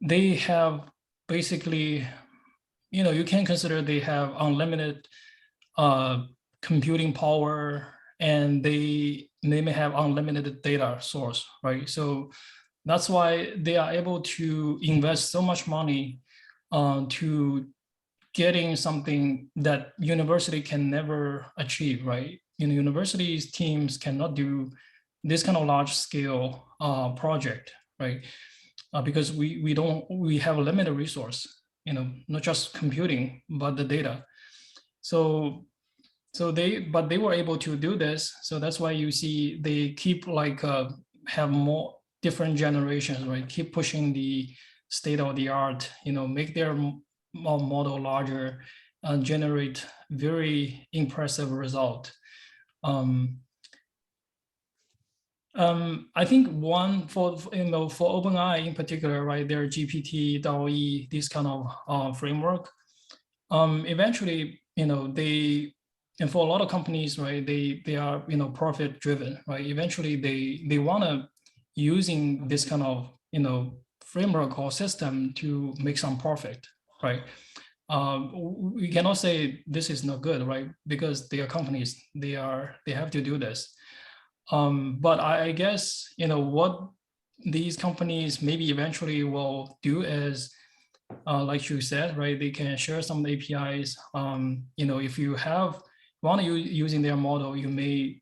A: they have basically, you can consider they have unlimited uh, computing power, and they may have unlimited data source, right? So that's why they are able to invest so much money to getting something that university can never achieve, right? Universities teams cannot do this kind of large scale project, right? Because we have a limited resource, not just computing, but the data. So but they were able to do this. So that's why you see they keep like have more different generations, right? Keep pushing the state of the art, make their model larger and generate very impressive result. Um, I think one for OpenAI in particular, right? Their GPT, DALL-E, this kind of framework. Eventually, and for a lot of companies, right, they are profit driven, right? Eventually, they want to using this kind of framework or system to make some profit, right? We cannot say this is not good, right? Because they are companies, they have to do this. But I guess what these companies maybe eventually will do is like you said, right? They can share some APIs. If you want to using their model, you may,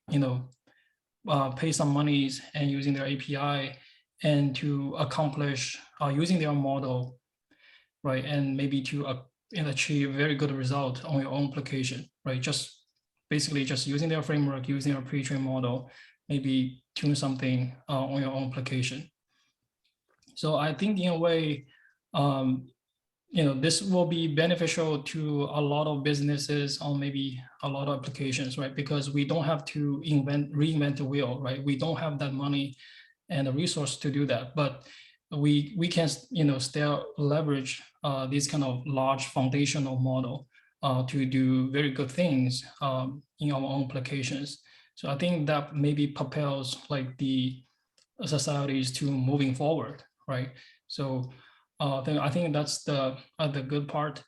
A: pay some monies and using their API and to accomplish using their model, right? And maybe to achieve very good result on your own application, right? Just basically just using their framework, using our pre-trained model, maybe tune something on your own application. So I think in a way, um, this will be beneficial to a lot of businesses or maybe a lot of applications, right? Because we don't have to reinvent the wheel, right? We don't have that money and the resource to do that, but we can still leverage this kind of large foundational model to do very good things in our own applications. So I think that maybe propels like the societies to moving forward, right? So then I think that's the good part.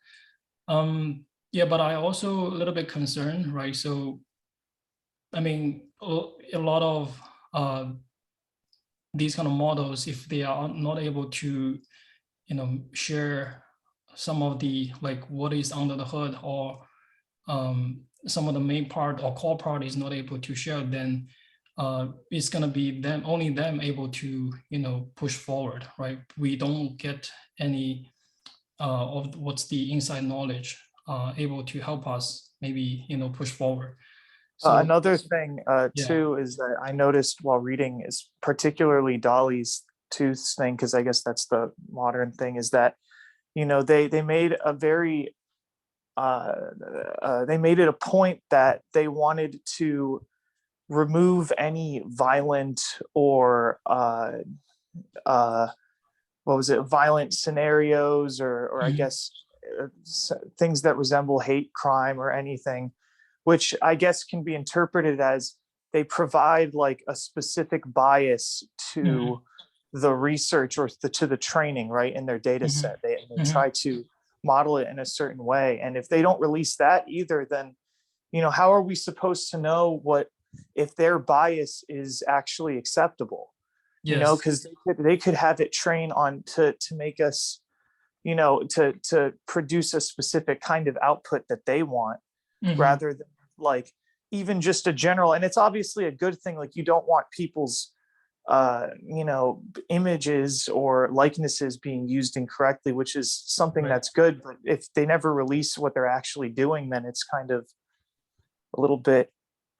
A: Yeah, but I also a little bit concerned, right? So I mean, a lot of these kind of models, if they are not able to, share some of the like what is under the hood, or some of the main part or core part is not able to share, then it's going to be only them able to push forward, right? We don't get any of what's the inside knowledge able to help us maybe push forward. So
B: Another thing
A: yeah.
B: too is that I noticed while reading is particularly Dolly's tooths thing, because I guess that's the modern thing, is that they made a very they made it a point that they wanted to remove any violent or uh, what was it, violent scenarios, or I
A: Mhm.
B: guess things that resemble hate crime or anything, which I guess can be interpreted as they provide like a specific bias
A: Mhm.
B: to the research or to the training, right, in their data
A: Mhm.
B: set. They
A: Mhm.
B: try to model it in a certain way. And if they don't release that either, then how are we supposed to know what if their bias is actually acceptable?
A: Yes.
B: Because they could have it train on to make us, to produce a specific kind of output that they want,
A: Mhm.
B: rather than like even just a general. And it's obviously a good thing, like you don't want people's images or likenesses being used incorrectly, which is something
A: Right.
B: that's good. But if they never release what they're actually doing, then it's kind of a little bit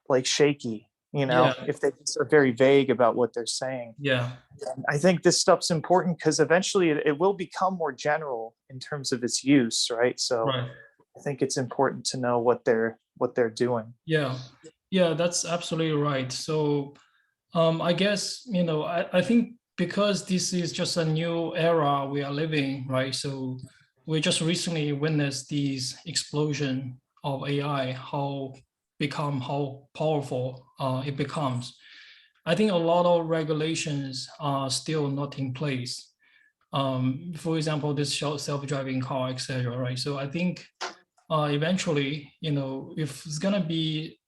B: like shaky,
A: Yeah.
B: if they are very vague about what they're saying.
A: Yeah.
B: And I think this stuff's important because eventually it will become more general in terms of its use, right? So
A: Right.
B: I think it's important to know what they're doing.
A: Yeah. Yeah, that's absolutely right. So I guess, I think because this is just a new era we are living, right? So we just recently witnessed these explosion of AI, how powerful it becomes. I think a lot of regulations are still not in place. For example, this self-driving car, etc. Right? So I think eventually, if it's gonna be,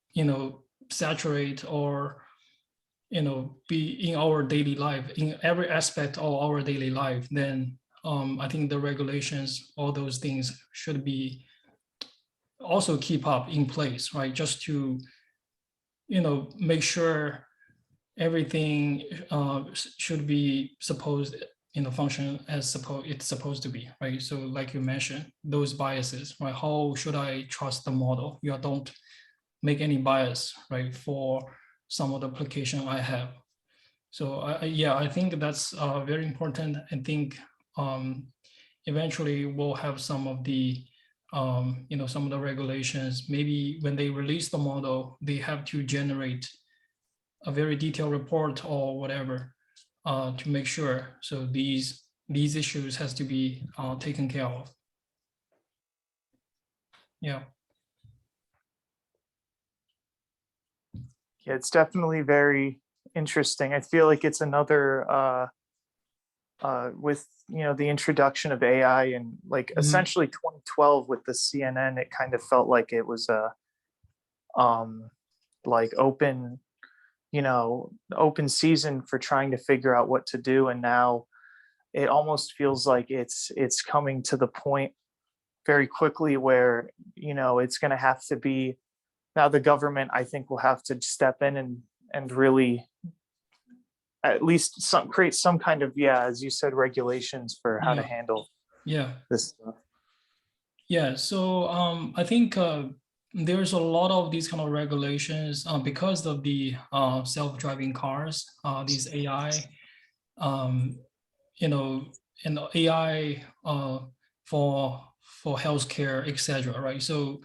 A: saturate or be in our daily life, in every aspect of our daily life, then I think the regulations, all those things should be also keep up in place, right? Just to make sure everything should be supposed function as it's supposed to be, right? So like you mentioned, those biases, right? How should I trust the model? You don't make any bias, right, for some of the application I have. So yeah, I think that's very important. I think eventually we'll have some of the some of the regulations. Maybe when they release the model, they have to generate a very detailed report or whatever to make sure. So these issues has to be taken care of. Yeah.
B: Yeah, it's definitely very interesting. I feel like it's another with the introduction of AI and like
A: Mhm.
B: essentially 2012 with the CNN, it kind of felt like it was a um like open season for trying to figure out what to do. And now it almost feels like it's coming to the point very quickly where it's going to have to be, now the government I think will have to step in and really at least create some kind of, yeah, as you said, regulations for how to
A: Yeah.
B: handle
A: Yeah.
B: this stuff.
A: Yeah, so I think there's a lot of these kind of regulations because of the self-driving cars, these AI, um, you know, and AI for healthcare, etc. Right? So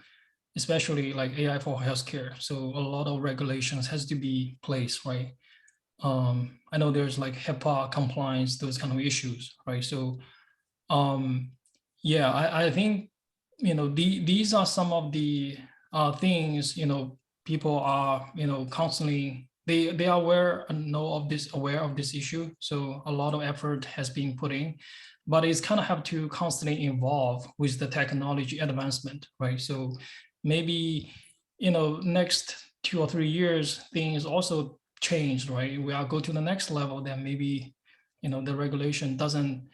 A: especially like AI for healthcare, so a lot of regulations has to be placed, right? I know there's like HIPAA compliance, those kind of issues, right? So yeah, I think these are some of the things people are, constantly, they are aware and know of this, aware of this issue. So a lot of effort has been put in, but it's kind of have to constantly evolve with the technology advancement, right? So maybe, next 2 or 3 years, things also change, right? We are go to the next level, then maybe, the regulation doesn't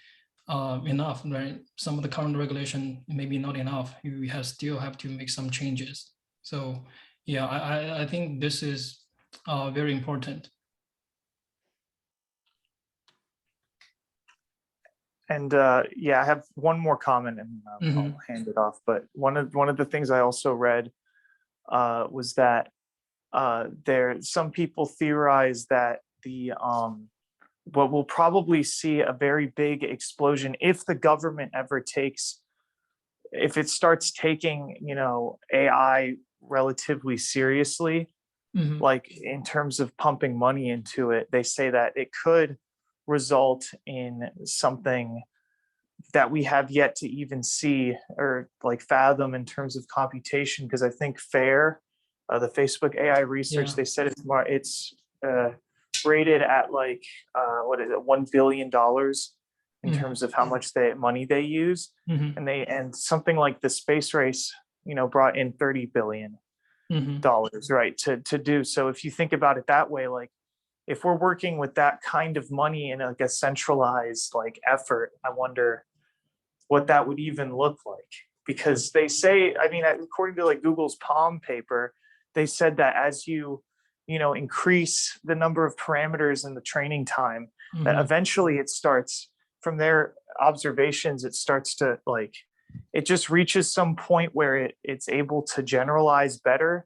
A: enough, right? Some of the current regulation maybe not enough. You have still have to make some changes. So yeah, I think this is very important.
B: And yeah, I have one more comment and I'll hand it off. But one of the things I also read was that some people theorize that what we'll probably see a very big explosion if the government ever if it starts taking, AI relatively seriously, like in terms of pumping money into it. They say that it could result in something that we have yet to even see or like fathom in terms of computation. Because I think the Facebook AI research,
A: Yeah.
B: they said it's rated at like what is it, $1 billion in terms of how much money they use, and something like the space race, brought in $30 billion, right, to do. So if you think about it that way, like if we're working with that kind of money in like a centralized like effort, I wonder what that would even look like. Because they say, I mean, according to like Google's Palm paper, they said that as you increase the number of parameters in the training time, that eventually it starts, from their observations, it starts to like, it just reaches some point where it's able to generalize better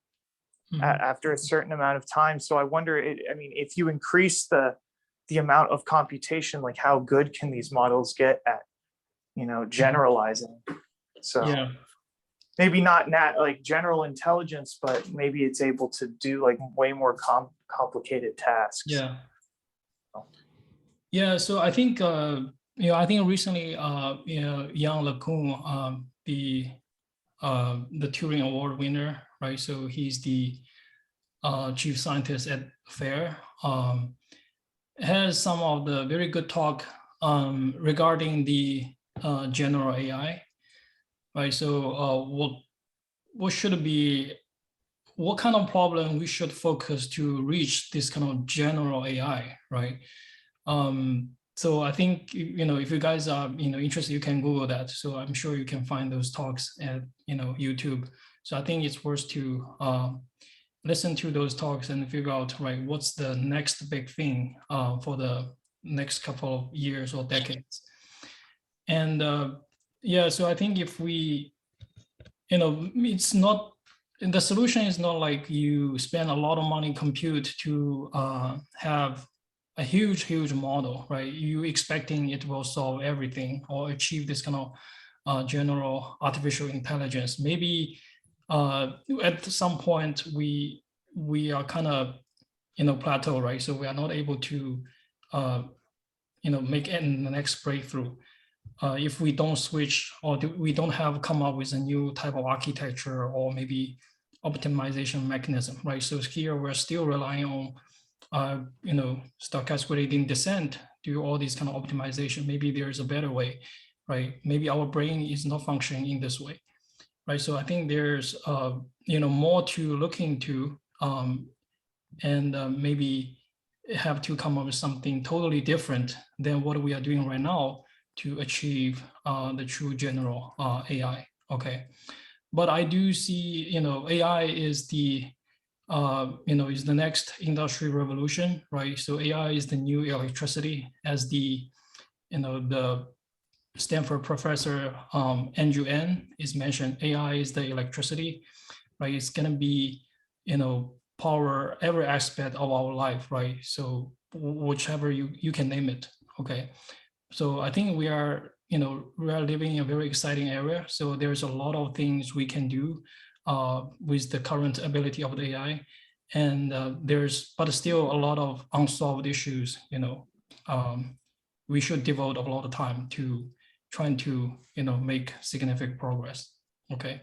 B: after a certain amount of time. So I wonder, I mean, if you increase the amount of computation, like how good can these models get at, generalizing? So
A: Yeah.
B: maybe not like general intelligence, but maybe it's able to do like way more complicated tasks.
A: Yeah. Yeah. So I think, I think recently, Yann LeCun, the Turing Award winner, right? So he's the chief scientist at FAIR, has some of the very good talk regarding the general AI, right? So what should be, what kind of problem we should focus to reach this kind of general AI, right? So I think, if you guys are, interested, you can Google that. So I'm sure you can find those talks at, YouTube. So I think it's worth to listen to those talks and figure out, right, what's the next big thing for the next couple of years or decades. And yeah, so I think if we, it's not, the solution is not like you spend a lot of money compute to have a huge model, right? You expecting it will solve everything or achieve this kind of general artificial intelligence. Maybe at some point we are kind of plateau, right? So we are not able to make it in the next breakthrough if we don't switch or we don't have come up with a new type of architecture or maybe optimization mechanism, right? So here we're still relying on stochastic gradient descent, do all these kind of optimization. Maybe there's a better way, right? Maybe our brain is not functioning in this way, right? So I think there's more to look into, and maybe have to come up with something totally different than what we are doing right now to achieve the true general AI. Okay, but I do see AI is the is the next industry revolution, right? So AI is the new electricity, as the the Stanford professor Andrew Ng is mentioned. AI is the electricity, right? It's gonna be power every aspect of our life, right? So whichever you can name it. Okay, so I think we are living in a very exciting area. So there's a lot of things we can do with the current ability of the AI, and but still a lot of unsolved issues. We should devote a lot of time to trying to make significant progress. Okay.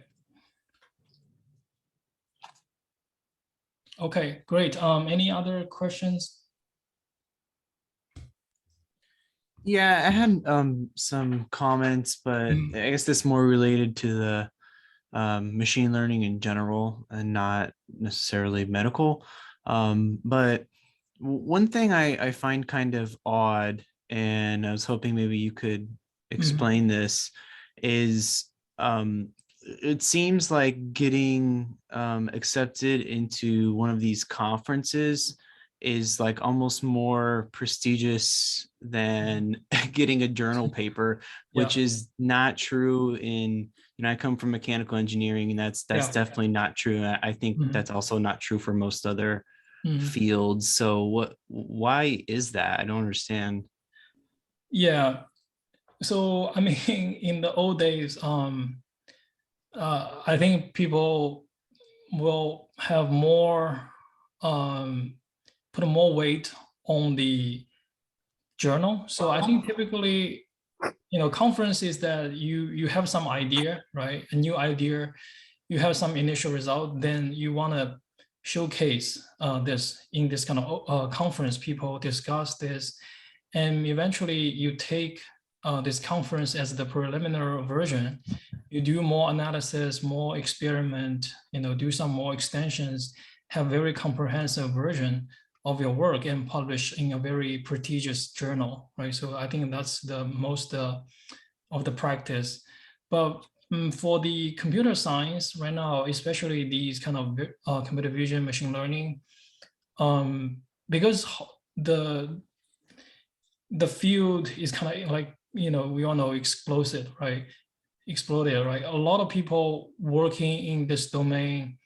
A: Okay, great. Any other questions?
C: Yeah, I had some comments, but
A: Mm,
C: I guess that's more related to the machine learning in general and not necessarily medical. But one thing I find kind of odd, and I was hoping maybe you could
A: mhm,
C: explain this, is it seems like getting accepted into one of these conferences is like almost more prestigious than getting a journal paper, which
A: yeah,
C: is not true in, I come from mechanical engineering, and that's
A: yeah.
C: definitely not true. I think
A: Mhm,
C: that's also not true for most other
A: mhm.
C: fields. So why is that? I don't understand.
A: Yeah. So I mean, in the old days, I think people will have more, um, put more weight on the journal. So I think typically, conference is that you have some idea, right? A new idea, you have some initial result, then you want to showcase this in this kind of conference. People discuss this, and eventually you take this conference as the preliminary version. You do more analysis, more experiment, do some more extensions, have very comprehensive version of your work and publish in a very prestigious journal, right? So I think that's the most of the practice. But for the computer science right now, especially these kind of computer vision, machine learning, um, because the the field is kind of like, we all know explosive, right? Exploded, right? A lot of people working in this domain,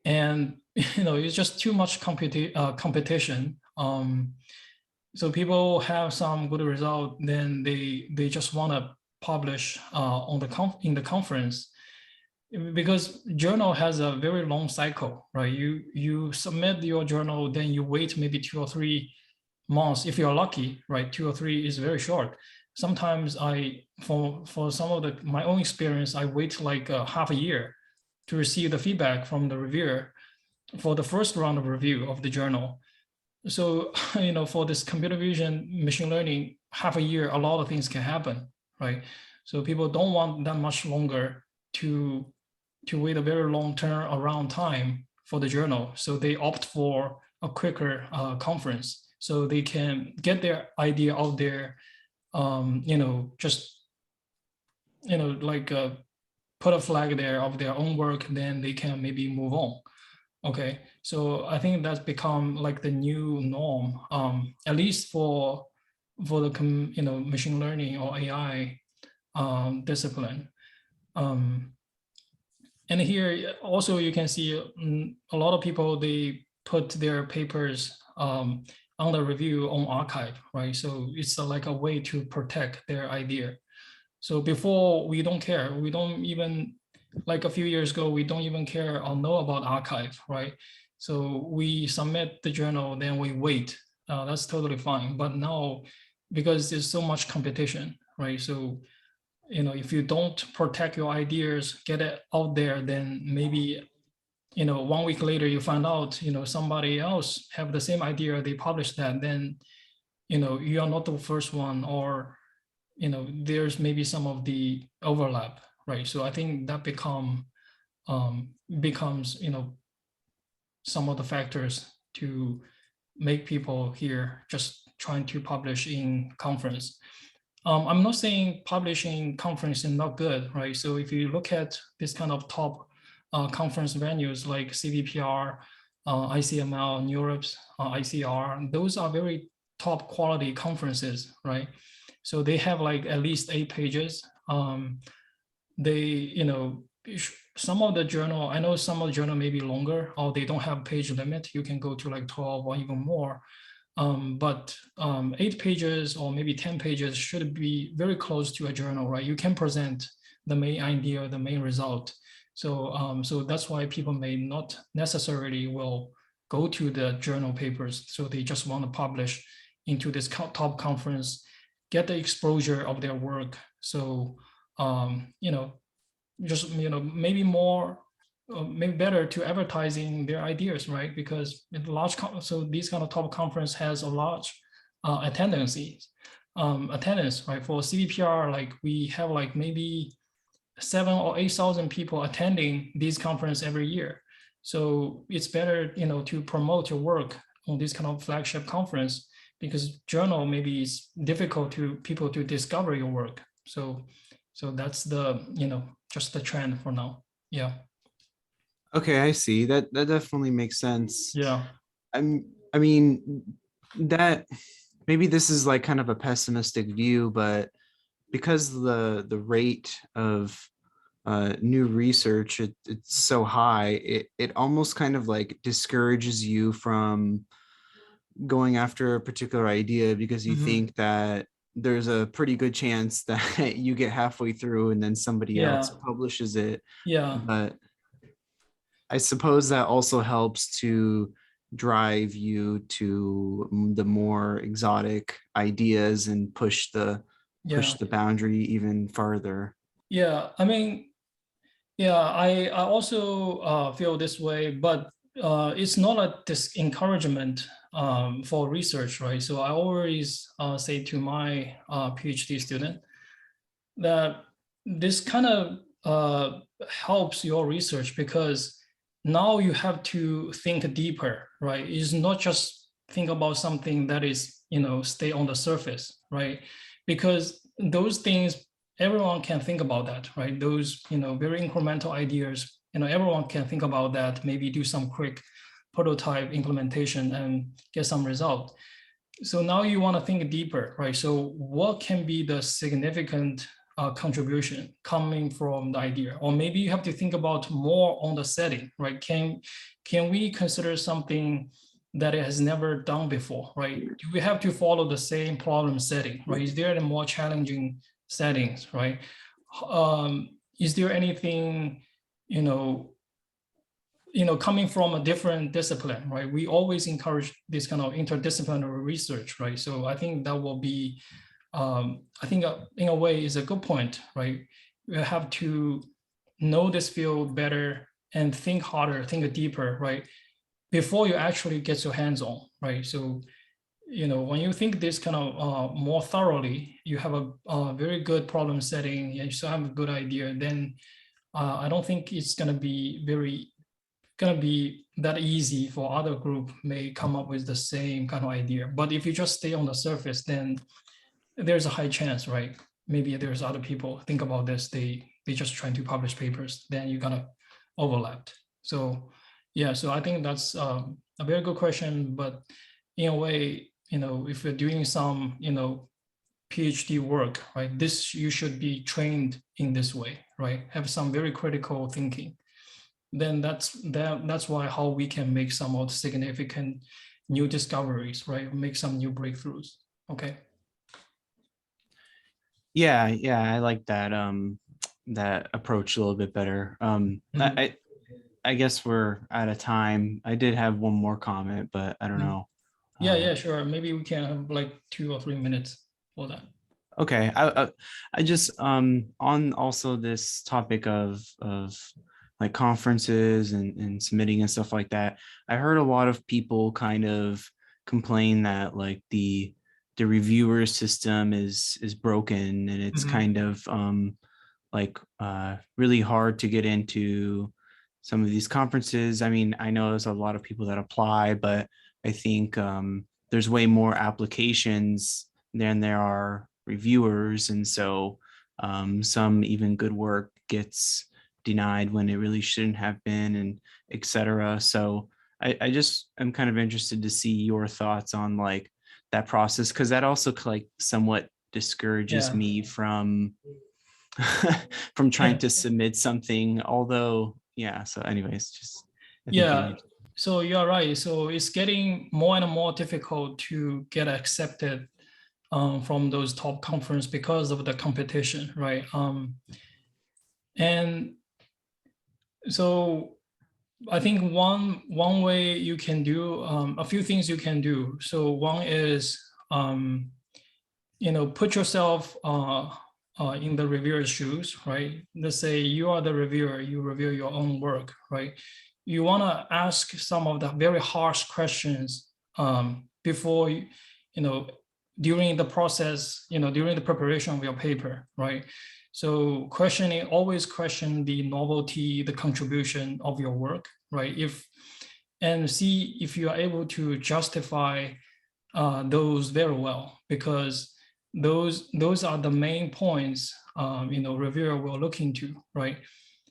A: and it's just too much competition. So people have some good result, then they just want to publish on in the conference, because journal has a very long cycle, right? You submit your journal, then you wait maybe 2 or 3 months if you're lucky, right? 2 or 3 is very short. Sometimes for some of my own experience, I wait like half a year to receive the feedback from the reviewer for the first round of review of the journal. So, for this computer vision, machine learning, half a year, a lot of things can happen, right? So people don't want that much longer to wait a very long turnaround time for the journal. So they opt for a quicker conference, so they can get their idea out there, just, like put a flag there of their own work, then they can maybe move on. Okay, so I think that's become like the new norm, at least for the machine learning or AI discipline. Um, and here also you can see a lot of people, they put their papers under review on archive, right? So it's like a way to protect their idea. So before, we don't care. We don't even, like a few years ago, we don't even care or know about archive, right? So we submit the journal, then we wait. That's totally fine. But now, because there's so much competition, right? So, if you don't protect your ideas, get it out there, then maybe, 1 week later you find out, somebody else have the same idea, they publish that, then, you are not the first one, or there's maybe some of the overlap, right? So I think that becomes some of the factors to make people here just trying to publish in conference. I'm not saying publishing conference is not good, right? So if you look at this kind of top conference venues like CVPR, ICML, Europe's ICR, those are very top quality conferences, right? So they have like at least 8 pages. They, some of the journal, I know some of the journal may be longer, or they don't have page limit. You can go to like 12 or even more. But 8 pages or maybe 10 pages should be very close to a journal, right? You can present the main idea, the main result. So that's why people may not necessarily will go to the journal papers. So they just want to publish into this top conference, get the exposure of their work. So, just, maybe more maybe better to advertising their ideas, right? Because in so these kind of top conference has a large attendance, right? For CVPR, like we have like maybe 7,000 or 8,000 people attending these conference every year. So it's better, to promote your work on this kind of flagship conference, because journal maybe is difficult to people to discover your work. So that's the, just the trend for now. Yeah.
C: Okay, I see. That definitely makes sense.
A: Yeah.
C: I mean, that maybe this is like kind of a pessimistic view, but because the rate of new research it's so high, it almost kind of like discourages you from going after a particular idea, because you
A: Mhm.
C: think that there's a pretty good chance that you get halfway through and then somebody
A: Yeah.
C: else publishes it.
A: Yeah.
C: But I suppose that also helps to drive you to the more exotic ideas and push
A: Yeah.
C: the boundary even farther.
A: Yeah. I mean, yeah, I also feel this way, but it's not a encouragement for research, right? So I always say to my PhD student that this kind of helps your research, because now you have to think deeper, right? It's not just think about something that is, stay on the surface, right? Because those things, everyone can think about that, right? Those, very incremental ideas, everyone can think about that, maybe do some quick prototype implementation and get some result. So now you want to think deeper, right? So what can be the significant contribution coming from the idea? Or maybe you have to think about more on the setting, right? Can we consider something that it has never done before, right? Do we have to follow the same problem setting, right? Is there a more challenging settings, right? Is there anything, coming from a different discipline, right? We always encourage this kind of interdisciplinary research, right? So I think that will be, I think in a way is a good point, right? You have to know this field better and think harder, think deeper, right? Before you actually get your hands on, right? So, when you think this kind of more thoroughly, you have a very good problem setting, you still have a good idea, then I don't think it's going to be that easy for other group may come up with the same kind of idea. But if you just stay on the surface, then there's a high chance, right? Maybe there's other people think about this, they just trying to publish papers, then you're gonna overlap. So yeah, so I think that's a very good question. But in a way, if you're doing some, PhD work, right, this you should be trained in this way, right? Have some very critical thinking. Then that's why how we can make some of the significant new discoveries, right? Make some new breakthroughs. Okay.
C: Yeah, I like that approach a little bit better.
A: Mhm.
C: I guess we're out of time. I did have one more comment, but I don't
A: Mhm.
C: know.
A: Yeah, sure. Maybe we can have like 2 or 3 minutes for that.
C: Okay, I just on also this topic of like conferences and submitting and stuff like that. I heard a lot of people kind of complain that like the reviewer system is broken, and it's
A: Mhm.
C: kind of like really hard to get into some of these conferences. I mean, I know there's a lot of people that apply, but I think there's way more applications than there are reviewers, and so some even good work gets denied when it really shouldn't have been, and etc. So I just am kind of interested to see your thoughts on like that process, because that also like somewhat discourages
A: Yeah.
C: me from from trying to submit something, although yeah. So anyways, just I think
A: Yeah.
C: you
A: So you're right. So it's getting more and more difficult to get accepted from those top conference because of the competition, right? And so I think one way you can do a few things you can do. So one is put yourself in the reviewer's shoes, right? Let's say you are the reviewer, you review your own work, right? You want to ask some of the very harsh questions before during the process, during the preparation of your paper, right? So always question the novelty, the contribution of your work, right? And see if you are able to justify those very well, because those are the main points reviewer will look into, right?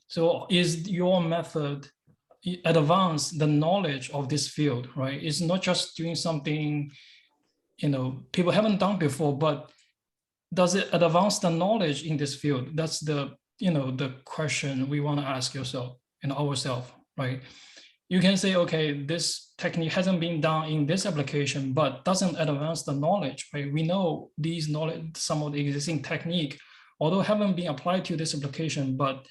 A: So is your method advance the knowledge of this field, right? It's not just doing something people haven't done before, but does it advance the knowledge in this field? That's the question we want to ask yourself and ourselves, right? You can say, okay, this technique hasn't been done in this application, but doesn't advance the knowledge, right? We know these knowledge, some of the existing technique, although haven't been applied to this application, but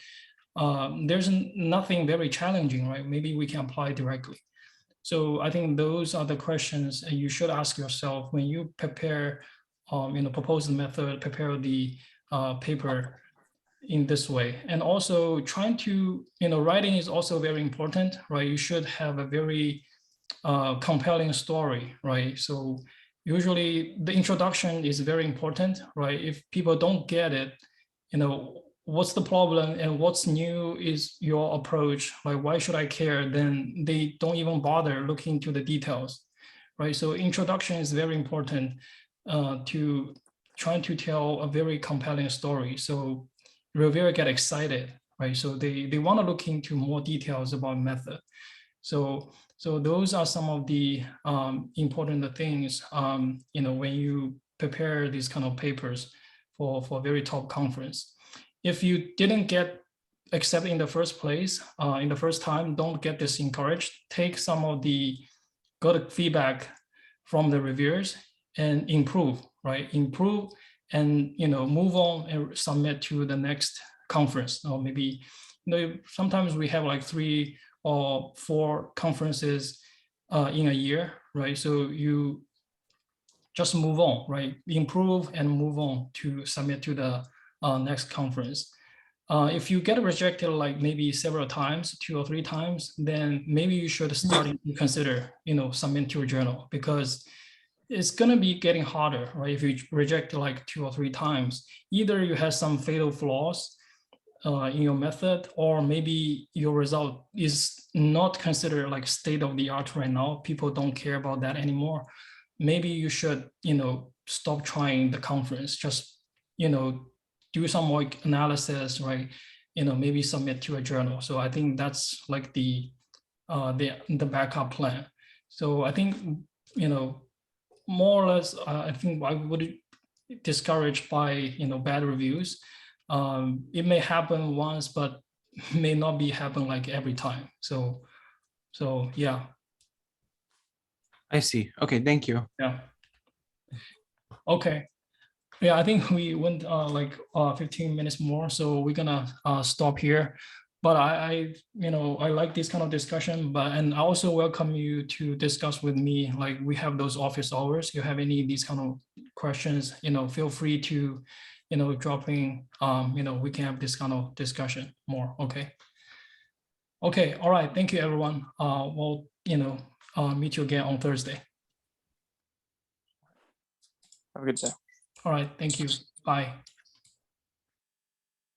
A: there's nothing very challenging, right? Maybe we can apply directly. So I think those are the questions you should ask yourself when you prepare, propose the method, prepare the paper in this way. And also trying to, writing is also very important, right? You should have a very compelling story, right? So usually the introduction is very important, right? If people don't get it, what's the problem and what's new is your approach, like why should I care? Then they don't even bother looking into the details, right? So introduction is very important to trying to tell a very compelling story. So reviewer get excited, right? So they want to look into more details about method. So those are some of the important things, when you prepare these kind of papers for a very top conference. If you didn't get accepted in the first place, in the first time, don't get discouraged. Take some of the good feedback from the reviewers and improve, right? Improve and move on and submit to the next conference. Or maybe sometimes we have like 3 or 4 conferences in a year, right? So you just move on, right? Improve and move on to submit to the next conference. If you get rejected like maybe several times, 2 or 3 times, then maybe you should start to consider, submit to a journal, because it's going to be getting harder, right? If you reject like 2 or 3 times, either you have some fatal flaws in your method, or maybe your result is not considered like state of the art right now. People don't care about that anymore. Maybe you should, stop trying the conference, just, do some more analysis, right? Maybe submit to a journal. So I think that's like the backup plan. So I think, more or less, I think I would discourage by, bad reviews. It may happen once, but may not be happen like every time. So yeah.
C: I see. Okay, thank you.
A: Yeah. Okay. Yeah, I think we went like 15 minutes more, so we're gonna stop here. But I like this kind of discussion, and I also welcome you to discuss with me. Like we have those office hours. You have any of these kind of questions, feel free to, drop in. We can have this kind of discussion more. Okay. Okay. All right. Thank you, everyone. We'll meet you again on Thursday.
B: Have a good day.
A: All right. Thank you. Bye.